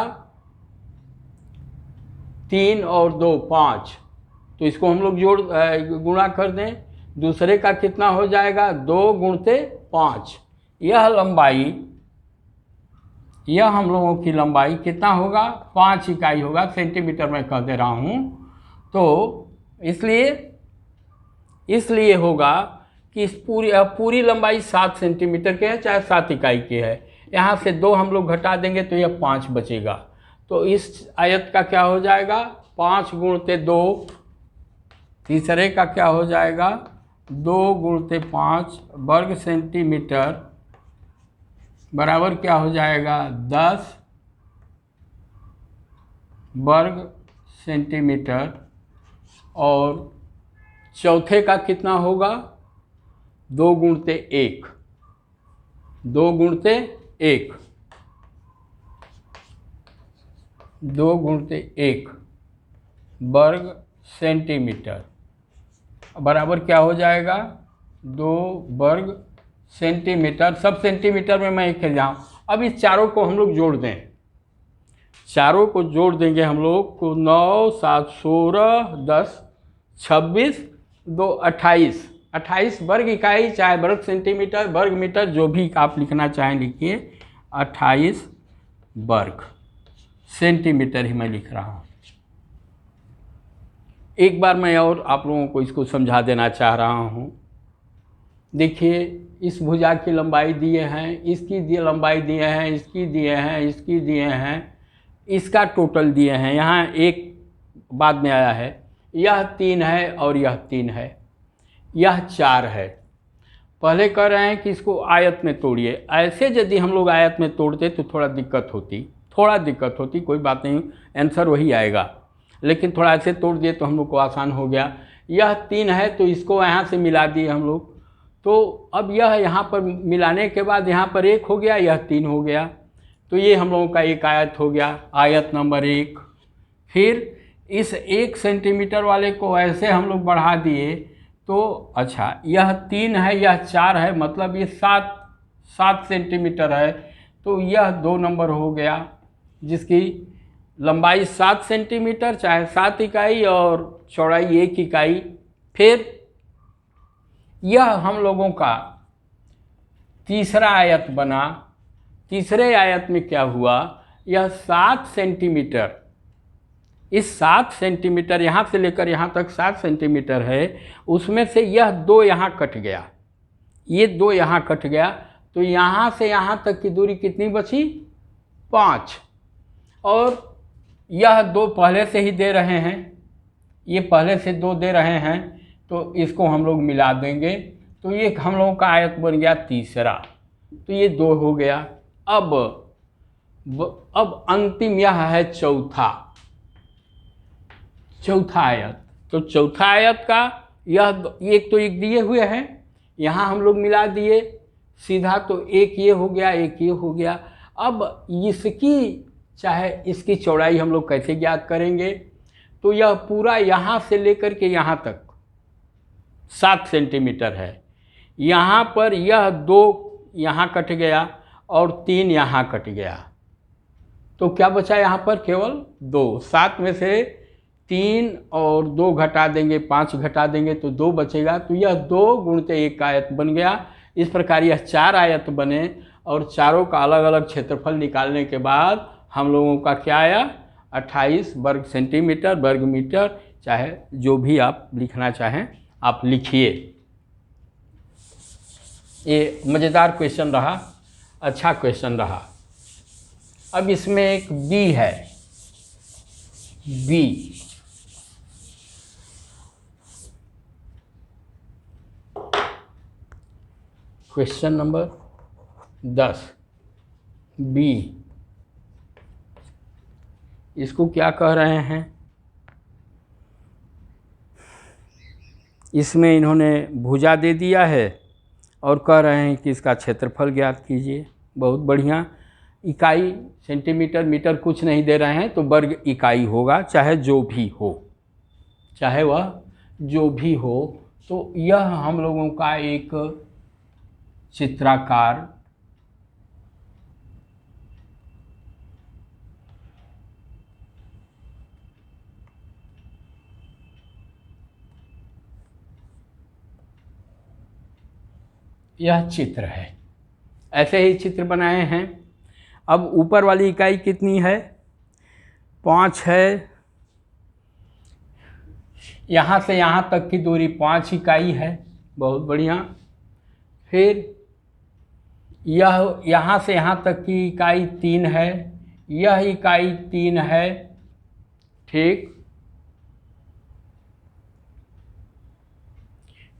3 और 2 5, तो इसको हम लोग गुणा कर दें। दूसरे का कितना हो जाएगा? 2 गुणते 5। यह लंबाई, यह हम लोगों की लंबाई कितना होगा? 5 इकाई होगा, सेंटीमीटर में कह दे रहा हूँ। तो इसलिए होगा कि इस पूरी लंबाई 7 सेंटीमीटर की है, चाहे 7 इकाई की है। यहाँ से 2 हम लोग घटा देंगे तो यह 5 बचेगा। तो इस आयत का क्या हो जाएगा? 5 गुणते 2। तीसरे का क्या हो जाएगा? 2 गुणते 5 वर्ग सेंटीमीटर बराबर क्या हो जाएगा? 10 वर्ग सेंटीमीटर। और चौथे का कितना होगा? 2 गुणते 1, 2 गुणते 1, 2 गुणते 1 वर्ग सेंटीमीटर बराबर क्या हो जाएगा? 2 वर्ग सेंटीमीटर। सब सेंटीमीटर में मैं लिख जाऊँ। अब इस चारों को हम लोग जोड़ दें, चारों को जोड़ देंगे हम लोग को। 9 7 16 10 26 2 28, 28 वर्ग इकाई, चाहे वर्ग सेंटीमीटर वर्ग मीटर जो भी आप लिखना चाहें लिखिए। 28 वर्ग सेंटीमीटर ही मैं लिख रहा हूँ। एक बार मैं और आप लोगों को इसको समझा देना चाह रहा हूँ। देखिए, इस भुजा की लंबाई दिए हैं, इसकी लंबाई दिए हैं, इसकी दिए हैं, इसकी दिए हैं, इसका टोटल दिए हैं। यहाँ एक बाद में आया है, यह 3 है और यह 3 है, यह 4 है। पहले कह रहे हैं कि इसको आयत में तोड़िए। ऐसे यदि हम लोग आयत में तोड़ते तो थोड़ा दिक्कत होती, कोई बात नहीं, आंसर वही आएगा। लेकिन थोड़ा ऐसे तोड़ दिए तो हम लोग को आसान हो गया। यह 3 है तो इसको यहाँ से मिला दिए हम लोग, तो अब यह यहाँ पर मिलाने के बाद यहाँ पर 1 हो गया, यह 3 हो गया, तो ये हम लोगों का एक आयत हो गया, आयत नंबर 1। फिर इस 1 सेंटीमीटर वाले को ऐसे हम लोग बढ़ा दिए तो अच्छा, यह 3 है, यह 4 है, मतलब ये 7 सेंटीमीटर है, तो यह 2 नंबर हो गया, जिसकी लंबाई 7 सेंटीमीटर, चाहे 7 इकाई और चौड़ाई 1 इकाई। फिर यह हम लोगों का तीसरा आयत बना। तीसरे आयत में क्या हुआ, यह 7 सेंटीमीटर, इस 7 सेंटीमीटर यहाँ से लेकर यहाँ तक 7 सेंटीमीटर है, उसमें से यह 2 यहाँ कट गया, ये 2 यहाँ कट गया, तो यहाँ से यहाँ तक की दूरी कितनी बची, 5। और यह 2 पहले से ही दे रहे हैं, ये पहले से 2 दे रहे हैं, तो इसको हम लोग मिला देंगे, तो ये हम लोगों का आयत बन गया तीसरा, तो ये 2 हो गया। अब अंतिम यह है चौथा आयत। तो चौथा आयत का यह एक तो एक दिए हुए हैं, यहाँ हम लोग मिला दिए सीधा, तो एक ये हो गया, एक ये हो गया। अब इसकी चाहे इसकी चौड़ाई हम लोग कैसे ज्ञात करेंगे, तो यह पूरा यहाँ से लेकर के यहाँ तक 7 सेंटीमीटर है, यहाँ पर यह 2 यहाँ कट गया और 3 यहाँ कट गया, तो क्या बचा यहाँ पर, केवल 2। 7 में से 3 और 2 घटा देंगे, 5 घटा देंगे तो 2 बचेगा, तो यह 2 गुणित 1 आयत बन गया। इस प्रकार यह 4 आयत बने और चारों का अलग अलग क्षेत्रफल निकालने के बाद हम लोगों का क्या आया, 28 वर्ग सेंटीमीटर, वर्ग मीटर, चाहे जो भी आप लिखना चाहें आप लिखिए। ये मज़ेदार क्वेश्चन रहा, अच्छा क्वेश्चन रहा। अब इसमें एक बी है, बी, क्वेश्चन नंबर 10 बी। इसको क्या कह रहे हैं, इसमें इन्होंने भुजा दे दिया है और कह रहे हैं कि इसका क्षेत्रफल ज्ञात कीजिए। बहुत बढ़िया, इकाई सेंटीमीटर मीटर कुछ नहीं दे रहे हैं, तो वर्ग इकाई होगा, चाहे जो भी हो, चाहे वह जो भी हो। तो यह हम लोगों का एक चित्राकार यह चित्र है, ऐसे ही चित्र बनाए हैं। अब ऊपर वाली इकाई कितनी है, 5 है, यहाँ से यहाँ तक की दूरी 5 इकाई है, बहुत बढ़िया। फिर यह यहाँ से यहाँ तक की इकाई 3 है, यह इकाई 3 है, ठीक।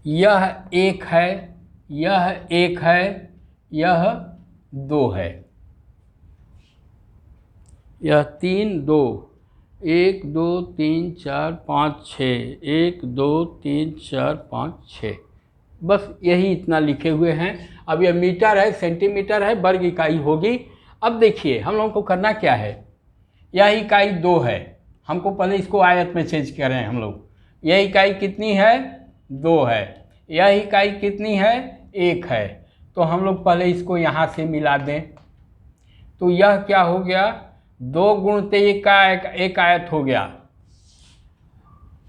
यह 1 है, यह 1 है, यह 2 है, यह 3 2 1 2 3 4 5 6, 1 2 3 4 5 6, बस यही इतना लिखे हुए हैं। अब यह मीटर है, सेंटीमीटर है, वर्ग इकाई होगी। अब देखिए हम लोगों को करना क्या है, यह इकाई 2 है, हमको पहले इसको आयत में चेंज करें हम लोग। यह इकाई कितनी है, 2 है, यह इकाई कितनी है, 1 है, तो हम लोग पहले इसको यहाँ से मिला दें, तो यह क्या हो गया, 2 गुणित 1 का एक आयत हो गया।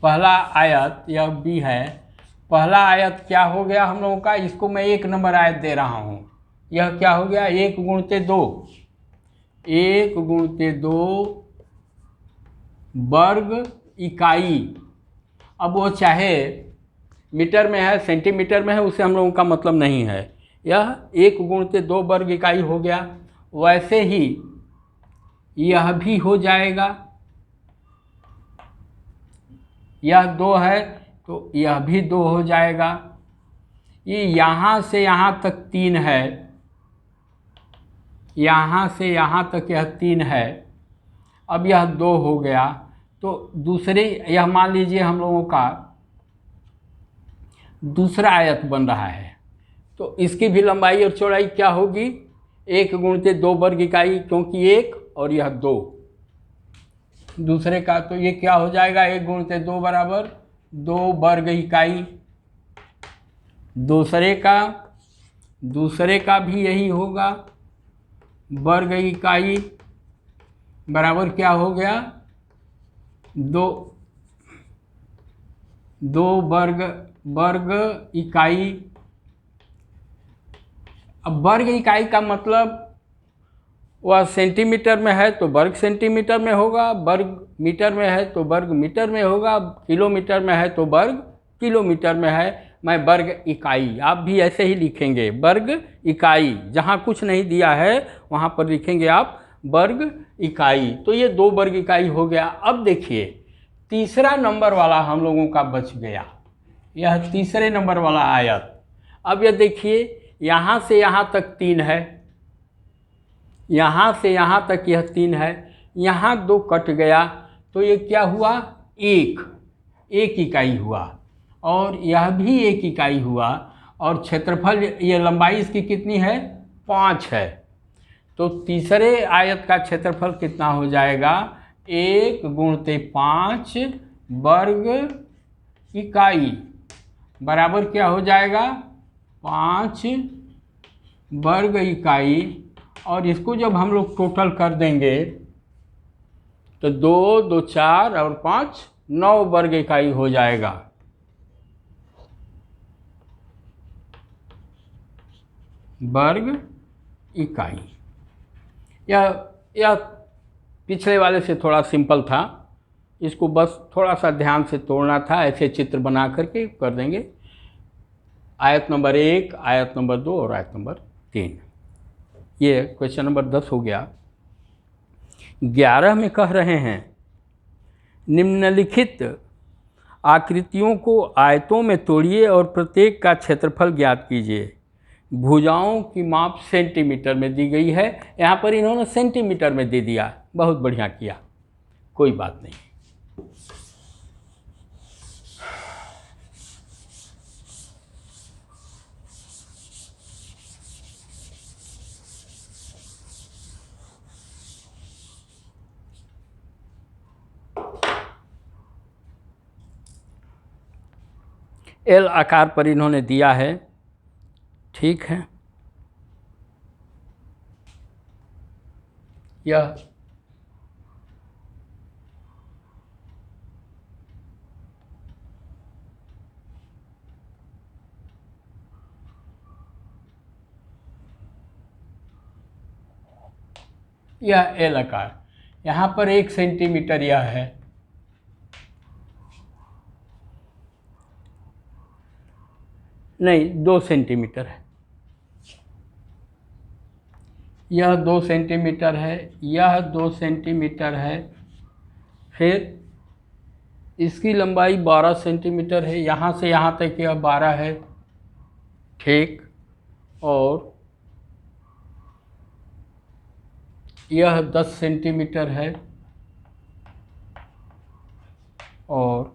पहला आयत यह बी है, पहला आयत क्या हो गया हम लोगों का, इसको मैं 1 नंबर आयत दे रहा हूँ, यह क्या हो गया, 1 गुणित 2, 1 गुणित 2 वर्ग इकाई, अब वो चाहे मीटर में है सेंटीमीटर में है उससे हम लोगों का मतलब नहीं है, यह 1 गुणित 2 वर्ग इकाई हो गया। वैसे ही यह भी हो जाएगा, यह 2 है तो यह भी 2 हो जाएगा। ये यहाँ से यहाँ तक 3 है, यहाँ से यहाँ तक यह 3 है, अब यह 2 हो गया। तो दूसरे, यह मान लीजिए हम लोगों का दूसरा आयत बन रहा है, तो इसकी भी लंबाई और चौड़ाई क्या होगी? 1 गुणित 2 वर्ग इकाई, क्योंकि 1 और यह 2 दूसरे का, तो ये क्या हो जाएगा? 1 गुणित 2 बराबर 2 वर्ग इकाई। दूसरे का भी यही होगा, वर्ग इकाई बराबर क्या हो गया? 2 वर्ग इकाई। अब वर्ग इकाई का मतलब वह सेंटीमीटर में है तो वर्ग सेंटीमीटर में होगा, वर्ग मीटर में है तो वर्ग मीटर में होगा, किलोमीटर में है तो वर्ग किलोमीटर में है। मैं वर्ग इकाई, आप भी ऐसे ही लिखेंगे वर्ग इकाई, जहाँ कुछ नहीं दिया है वहाँ पर लिखेंगे आप वर्ग इकाई। तो ये 2 वर्ग इकाई हो गया। अब देखिए तीसरा नंबर वाला हम लोगों का बच गया, यह तीसरे नंबर वाला आयत। अब यह देखिए यहाँ से यहाँ तक 3 है, यहाँ से यहाँ तक यह 3 है, यहाँ 2 कट गया तो ये क्या हुआ? 1 इकाई हुआ, और यह भी 1 इकाई हुआ, और क्षेत्रफल, ये लंबाई इसकी कितनी है? 5 है। तो तीसरे आयत का क्षेत्रफल कितना हो जाएगा? 1 गुणित 5 वर्ग इकाई बराबर क्या हो जाएगा? 5 वर्ग इकाई। और इसको जब हम लोग टोटल कर देंगे तो 2 2 4 और 5 9 वर्ग इकाई हो जाएगा। वर्ग इकाई। यह पिछले वाले से थोड़ा सिंपल था, इसको बस थोड़ा सा ध्यान से तोड़ना था, ऐसे चित्र बना करके कर देंगे। आयत नंबर 1, आयत नंबर 2 और आयत नंबर 3। ये क्वेश्चन नंबर 10 हो गया। 11 में कह रहे हैं निम्नलिखित आकृतियों को आयतों में तोड़िए और प्रत्येक का क्षेत्रफल ज्ञात कीजिए। भुजाओं की माप सेंटीमीटर में दी गई है, यहाँ पर इन्होंने सेंटीमीटर में दे दिया, बहुत बढ़िया किया, कोई बात नहीं। एल आकार पर इन्होंने दिया है, ठीक है। यह एल आकार, यहाँ पर 1 सेंटीमीटर यह है, नहीं 2 सेंटीमीटर है, यह 2 सेंटीमीटर है, यह 2 सेंटीमीटर है, फिर इसकी लंबाई 12 सेंटीमीटर है, यहाँ से यहाँ तक यह 12 है, ठीक। और यह 10 सेंटीमीटर है, और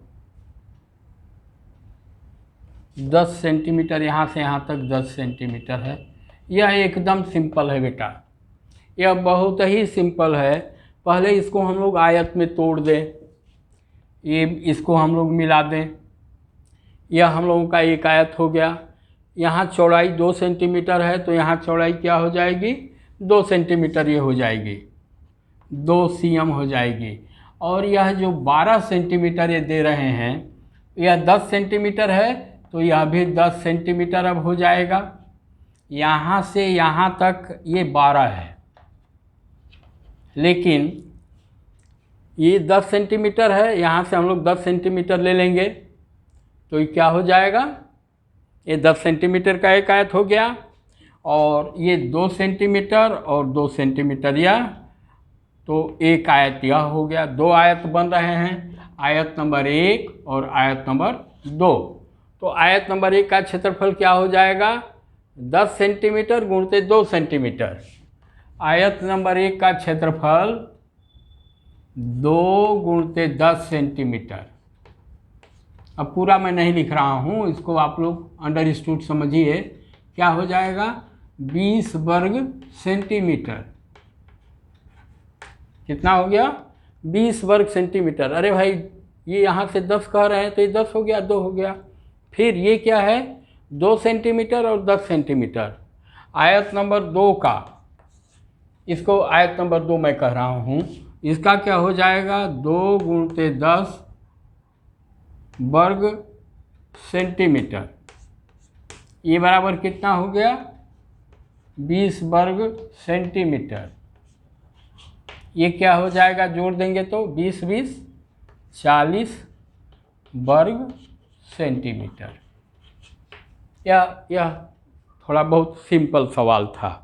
10 सेंटीमीटर, यहाँ से यहाँ तक 10 सेंटीमीटर है। यह एकदम सिंपल है बेटा, यह बहुत ही सिंपल है। पहले इसको हम लोग आयत में तोड़ दें, ये इसको हम लोग मिला दें, यह हम लोगों का एक आयत हो गया। यहाँ चौड़ाई 2 सेंटीमीटर है तो यहाँ चौड़ाई क्या हो जाएगी? 2 सेंटीमीटर ये हो जाएगी, 2 cm हो जाएगी। और यह जो 12 सेंटीमीटर ये दे रहे हैं, यह 10 सेंटीमीटर है तो यह भी 10 सेंटीमीटर अब हो जाएगा। यहाँ से यहाँ तक ये 12 है, लेकिन ये 10 सेंटीमीटर है, यहाँ से हम लोग 10 सेंटीमीटर ले लेंगे, तो ये क्या हो जाएगा, ये 10 सेंटीमीटर का एक आयत हो गया, और ये 2 सेंटीमीटर और 2 सेंटीमीटर, यह तो एक आयत यह हो गया। 2 आयत बन रहे हैं, आयत नंबर 1 और आयत नंबर 2। तो आयत नंबर 1 का क्षेत्रफल क्या हो जाएगा, 10 सेंटीमीटर गुणते 2 सेंटीमीटर। आयत नंबर 1 का क्षेत्रफल 2 गुणते 10 सेंटीमीटर। अब पूरा मैं नहीं लिख रहा हूँ, इसको आप लोग अंडरस्टूड समझिए। क्या हो जाएगा, 20 वर्ग सेंटीमीटर। कितना हो गया, 20 वर्ग सेंटीमीटर। अरे भाई ये यहाँ से 10 कह रहे हैं तो ये 10 हो गया, 2 हो गया। फिर ये क्या है, 2 सेंटीमीटर और 10 सेंटीमीटर। आयत नंबर 2 का, इसको आयत नंबर 2 मैं कह रहा हूँ, इसका क्या हो जाएगा, 2 गुणते 10 वर्ग सेंटीमीटर। ये बराबर कितना हो गया, 20 वर्ग सेंटीमीटर। ये क्या हो जाएगा, जोड़ देंगे तो 20 20 40 वर्ग सेंटीमीटर। यह थोड़ा बहुत सिंपल सवाल था।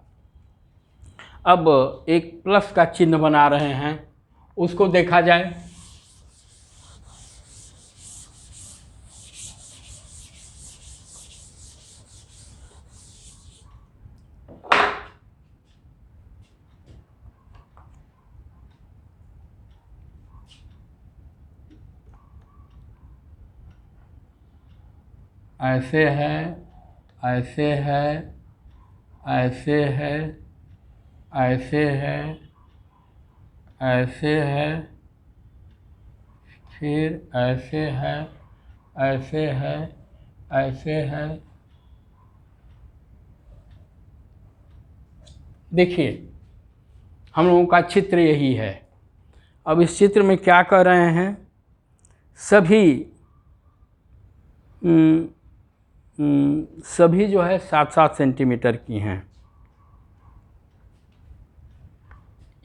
अब एक प्लस का चिन्ह बना रहे हैं, उसको देखा जाए। ऐसे है, ऐसे है, ऐसे है, ऐसे है, ऐसे है, फिर ऐसे है, ऐसे है, ऐसे है। देखिए हम लोगों का चित्र यही है। अब इस चित्र में क्या कर रहे हैं, सभी जो है 7-7 सेंटीमीटर की हैं।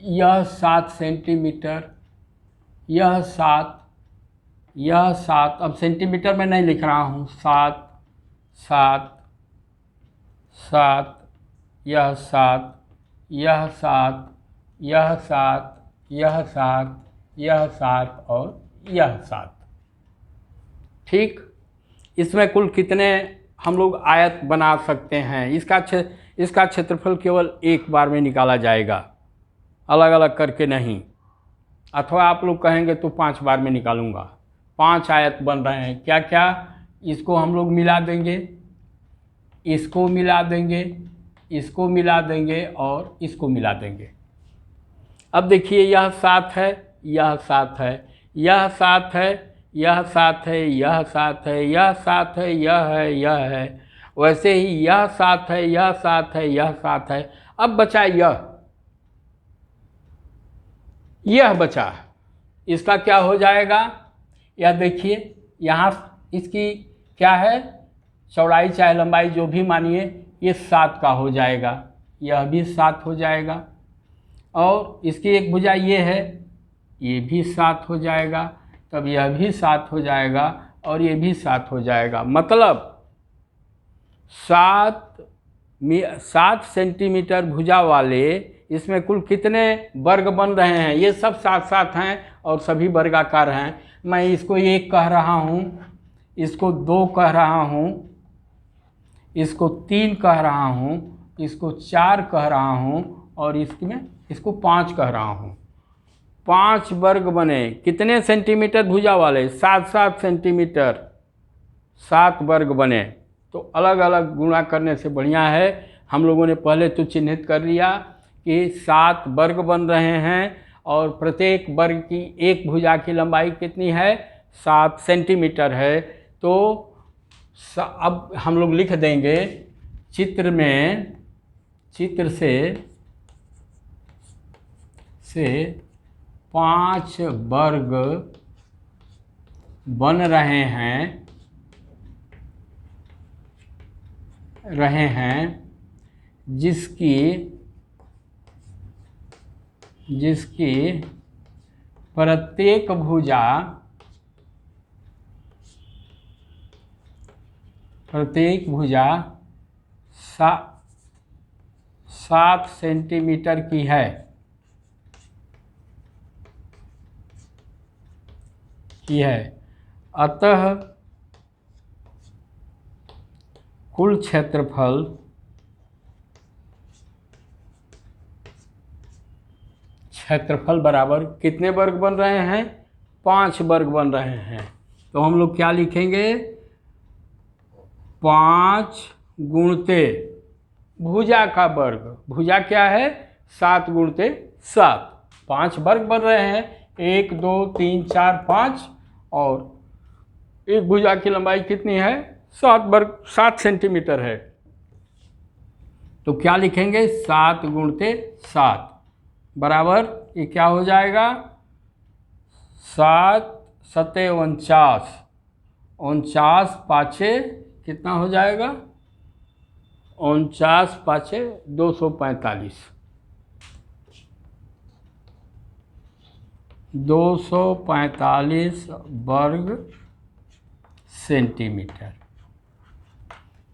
यह 7 सेंटीमीटर, यह 7, यह 7। अब सेंटीमीटर में नहीं लिख रहा हूँ, 7 7 7, यह 7, यह 7, यह 7, यह 7, यह 7 और यह 7। ठीक, इसमें कुल कितने हम लोग आयत बना सकते हैं। इसका क्षेत्रफल केवल एक बार में निकाला जाएगा, अलग अलग करके नहीं। अथवा आप लोग कहेंगे तो 5 बार में निकालूंगा। 5 आयत बन रहे हैं। क्या क्या, इसको हम लोग मिला देंगे, इसको मिला देंगे, इसको मिला देंगे और इसको मिला देंगे। अब देखिए यह 7 है, यह 7 है, यह 7 है, यह 7 है, यह 7 है, यह 7 है, यह है। वैसे ही यह 7 है, यह 7 है, यह 7 है। अब बचा यह बचा, इसका क्या हो जाएगा। यह देखिए यहाँ इसकी क्या है, चौड़ाई चाहे लंबाई जो भी मानिए, ये 7 का हो जाएगा, यह भी 7 हो जाएगा। और इसकी एक भुजा ये है, ये भी 7 हो जाएगा। तब यह भी 7 हो जाएगा और ये भी 7 हो जाएगा। मतलब 7 सेंटीमीटर भुजा वाले इसमें कुल कितने वर्ग बन रहे हैं। ये सब 7-7 हैं और सभी वर्गाकार हैं। मैं इसको 1 कह रहा हूँ, इसको 2 कह रहा हूँ, इसको 3 कह रहा हूँ, इसको 4 कह रहा हूँ और इसको 5 कह रहा हूँ। 5 वर्ग बने। कितने सेंटीमीटर भुजा वाले, 7-7 सेंटीमीटर, 7 वर्ग बने। तो अलग अलग गुणा करने से बढ़िया है, हम लोगों ने पहले तो चिन्हित कर लिया कि 7 वर्ग बन रहे हैं और प्रत्येक वर्ग की एक भुजा की लंबाई कितनी है, 7 सेंटीमीटर है। तो अब हम लोग लिख देंगे चित्र से 5 वर्ग बन रहे हैं जिसकी प्रत्येक भुजा प्रत्येक भुजा 7 सेंटीमीटर की है, अतः कुल क्षेत्रफल बराबर कितने वर्ग बन रहे हैं? 5 वर्ग बन रहे हैं। तो हम लोग क्या लिखेंगे? 5 गुणते भुजा का वर्ग, भुजा क्या है? 7 गुणते 7, 5 वर्ग बन रहे हैं, 1 2 3 4 5, और एक भुजा की लंबाई कितनी है? 7 सेंटीमीटर है। तो क्या लिखेंगे? 7 गुणते 7 बराबर, ये क्या हो जाएगा? 7 सते 49, 49 पाँचे कितना हो जाएगा? 49 पाँचे 245, 245 वर्ग सेंटीमीटर।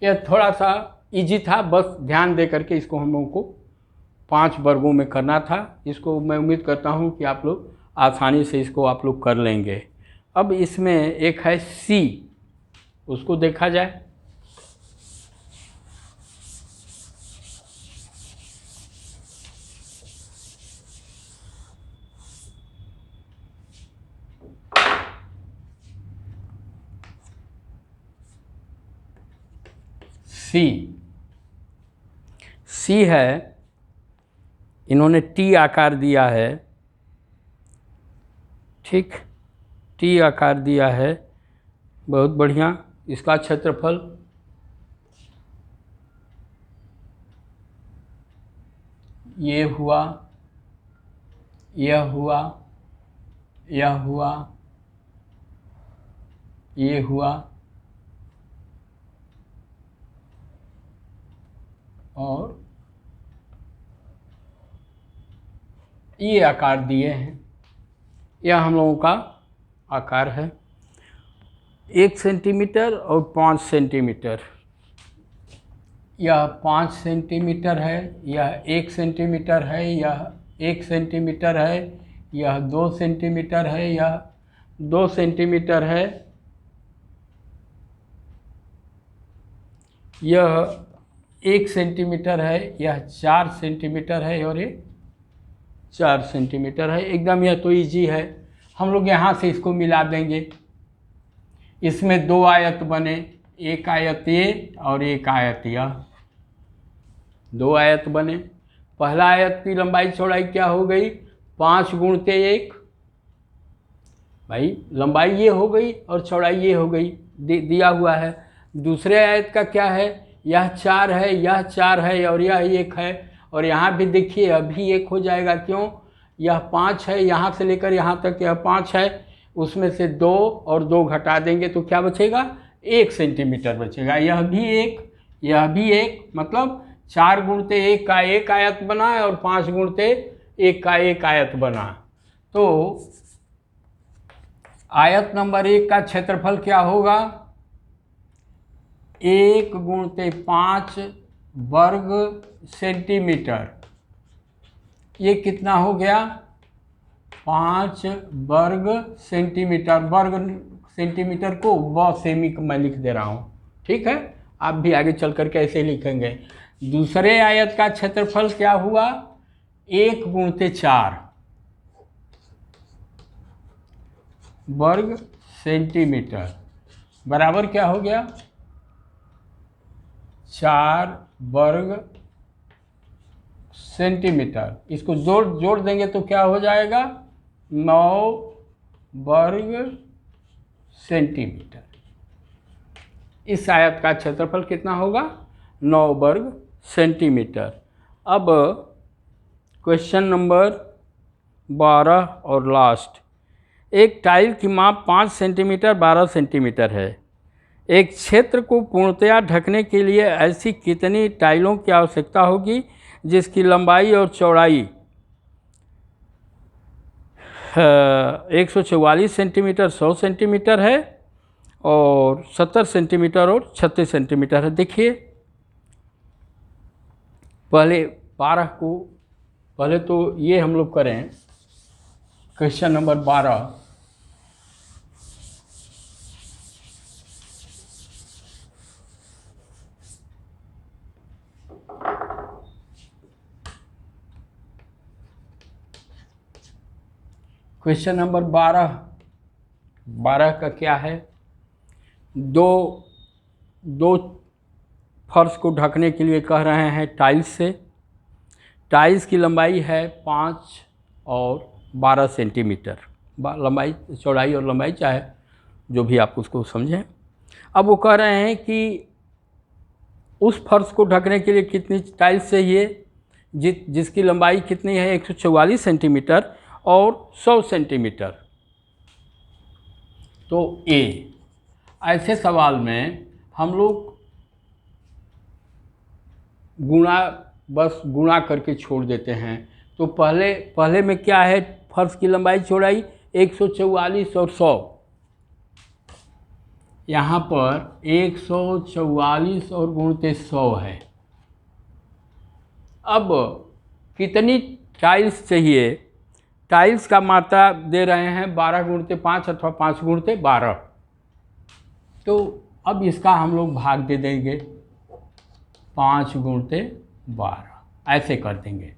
यह थोड़ा सा इजी था, बस ध्यान दे करके इसको हम लोगों को 5 वर्गों में करना था। इसको मैं उम्मीद करता हूँ कि आप लोग आसानी से इसको आप लोग कर लेंगे। अब इसमें एक है सी, उसको देखा जाए। सी है, इन्होंने टी आकार दिया है, ठीक, टी आकार दिया है, बहुत बढ़िया। इसका क्षेत्रफल ये हुआ, यह हुआ, यह हुआ, ये हुआ, और ये आकार दिए हैं। यह हम लोगों का आकार है, 1 सेंटीमीटर और 5 सेंटीमीटर। यह 5 सेंटीमीटर है, यह 1 सेंटीमीटर है, यह 1 सेंटीमीटर है, यह 2 सेंटीमीटर है, यह 2 सेंटीमीटर है, यह 1 सेंटीमीटर है, यह 4 सेंटीमीटर है, और ये 4 सेंटीमीटर है। एकदम यह तो इजी है, हम लोग यहाँ से इसको मिला देंगे। इसमें 2 आयत बने, एक आयत ये और एक आयत यह, 2 आयत बने। पहला आयत की लंबाई चौड़ाई क्या हो गई? 5 गुणते 1, भाई लंबाई ये हो गई और चौड़ाई ये हो गई, दिया हुआ है। दूसरे आयत का क्या है? यह 4 है, यह 4 है, और यह 1 है, और यहाँ भी देखिए अभी 1 हो जाएगा। क्यों? यह 5 है, यहाँ से लेकर यहाँ तक यह 5 है, उसमें से 2 और 2 घटा देंगे तो क्या बचेगा? 1 सेंटीमीटर बचेगा। यह भी 1, यह भी 1, मतलब 4 गुणते 1 का 1 आयत बना है और 5 गुणते 1 का 1 आयत बना। तो आयत नंबर 1 का क्षेत्रफल क्या होगा? 1 गुणते 5 वर्ग सेंटीमीटर। ये कितना हो गया? 5 वर्ग सेंटीमीटर। वर्ग सेंटीमीटर को व सेमी मैं लिख दे रहा हूँ, ठीक है? आप भी आगे चल कर के ऐसे लिखेंगे। दूसरे आयत का क्षेत्रफल क्या हुआ? 1 गुणते 4 वर्ग सेंटीमीटर बराबर क्या हो गया? 4 वर्ग सेंटीमीटर। इसको जोड़ देंगे तो क्या हो जाएगा? 9 वर्ग सेंटीमीटर। इस आयत का क्षेत्रफल कितना होगा? 9 वर्ग सेंटीमीटर। अब क्वेश्चन नंबर 12 और लास्ट। एक टाइल की माप 5 सेंटीमीटर 12 सेंटीमीटर है। एक क्षेत्र को पूर्णतया ढकने के लिए ऐसी कितनी टाइलों की आवश्यकता होगी जिसकी लंबाई और चौड़ाई 144 सेंटीमीटर 100 सेंटीमीटर है और 70 सेंटीमीटर और 36 सेंटीमीटर है। देखिए पहले 12 को, पहले तो ये हम लोग करें क्वेश्चन नंबर 12। क्वेश्चन नंबर 12 का क्या है, दो फर्श को ढकने के लिए कह रहे हैं टाइल्स से। टाइल्स की लंबाई है 5 और 12 सेंटीमीटर, लंबाई चौड़ाई और लंबाई चाहे जो भी आप उसको समझें। अब वो कह रहे हैं कि उस फर्श को ढकने के लिए कितनी टाइल्स चाहिए जिसकी लंबाई कितनी है 144 सेंटीमीटर और 100 सेंटीमीटर। तो ऐसे सवाल में हम लोग बस गुणा करके छोड़ देते हैं। तो पहले में क्या है, फर्श की लंबाई चौड़ाई 144 और 100, यहाँ पर 144 और गुणित 100 है। अब कितनी टाइल्स चाहिए, टाइल्स का मात्रा दे रहे हैं 12 गुणित 5 अथवा 5 गुणित 12। तो अब इसका हम लोग भाग दे देंगे 5 गुणित 12, ऐसे कर देंगे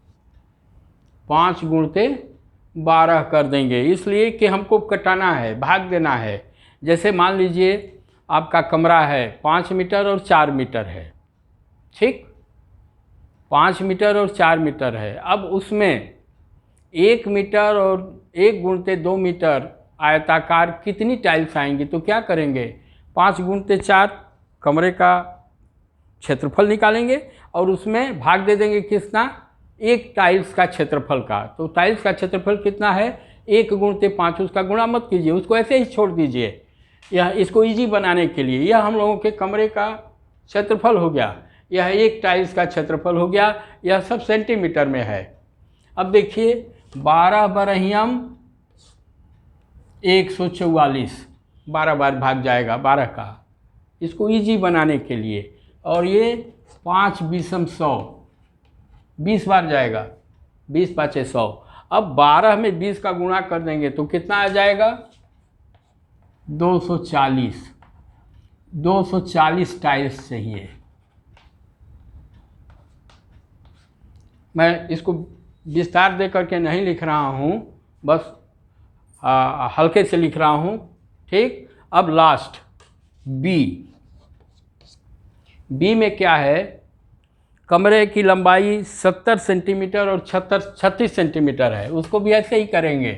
5 गुणित 12 कर देंगे, इसलिए कि हमको कटाना है, भाग देना है। जैसे मान लीजिए आपका कमरा है 5 मीटर और 4 मीटर है, ठीक, 5 मीटर और 4 मीटर है। अब उसमें 1 मीटर और 1 गुणित 2 मीटर आयताकार कितनी टाइल्स आएंगी, तो क्या करेंगे 5 गुणित 4 कमरे का क्षेत्रफल निकालेंगे और उसमें भाग दे देंगे कितना, एक टाइल्स का क्षेत्रफल का। तो टाइल्स का क्षेत्रफल कितना है 1 गुणित 5, उसका गुणा मत कीजिए, उसको ऐसे ही छोड़ दीजिए। यह इसको इजी बनाने के लिए यह हम लोगों के कमरे का क्षेत्रफल हो गया, यह एक टाइल्स का क्षेत्रफल हो गया, यह सब सेंटीमीटर में है। अब देखिए 12 बरहियम 144, 12 बार भाग जाएगा 12 का, इसको इजी बनाने के लिए। और ये 5 बीसम 100, 20 बार जाएगा, 20 पाँचे 100। अब 12 में 20 का गुणा कर देंगे तो कितना आ जाएगा 240 टाइल्स चाहिए। मैं इसको विस्तार दे करके नहीं लिख रहा हूँ, बस हल्के से लिख रहा हूँ, ठीक। अब लास्ट बी में क्या है, कमरे की लंबाई 70 सेंटीमीटर और 36 सेंटीमीटर है, उसको भी ऐसे ही करेंगे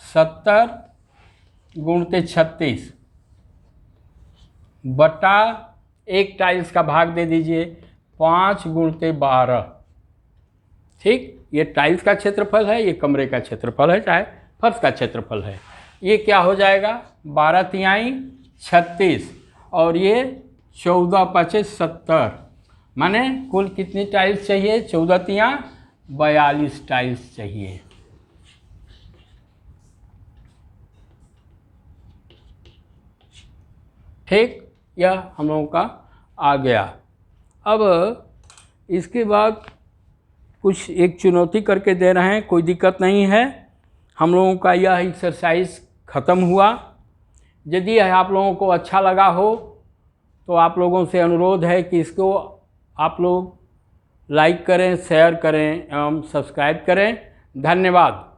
70 गुणित 36 बटा एक टाइल्स का भाग दे दीजिए 5 गुणित 12, ठीक। ये टाइल्स का क्षेत्रफल है, ये कमरे का क्षेत्रफल है, चाहे फर्श का क्षेत्रफल है। ये क्या हो जाएगा 12 तिहाई 36 और ये 14 पाँचे 70, माने कुल कितनी टाइल्स चाहिए 14 तिया 42 टाइल्स चाहिए। ठीक, यह हम लोगों का आ गया। अब इसके बाद कुछ एक चुनौती करके दे रहे हैं, कोई दिक्कत नहीं है। हम लोगों का यह एक्सरसाइज ख़त्म हुआ। यदि आप लोगों को अच्छा लगा हो तो आप लोगों से अनुरोध है कि इसको आप लोग लाइक करें, शेयर करें एवं सब्सक्राइब करें। धन्यवाद।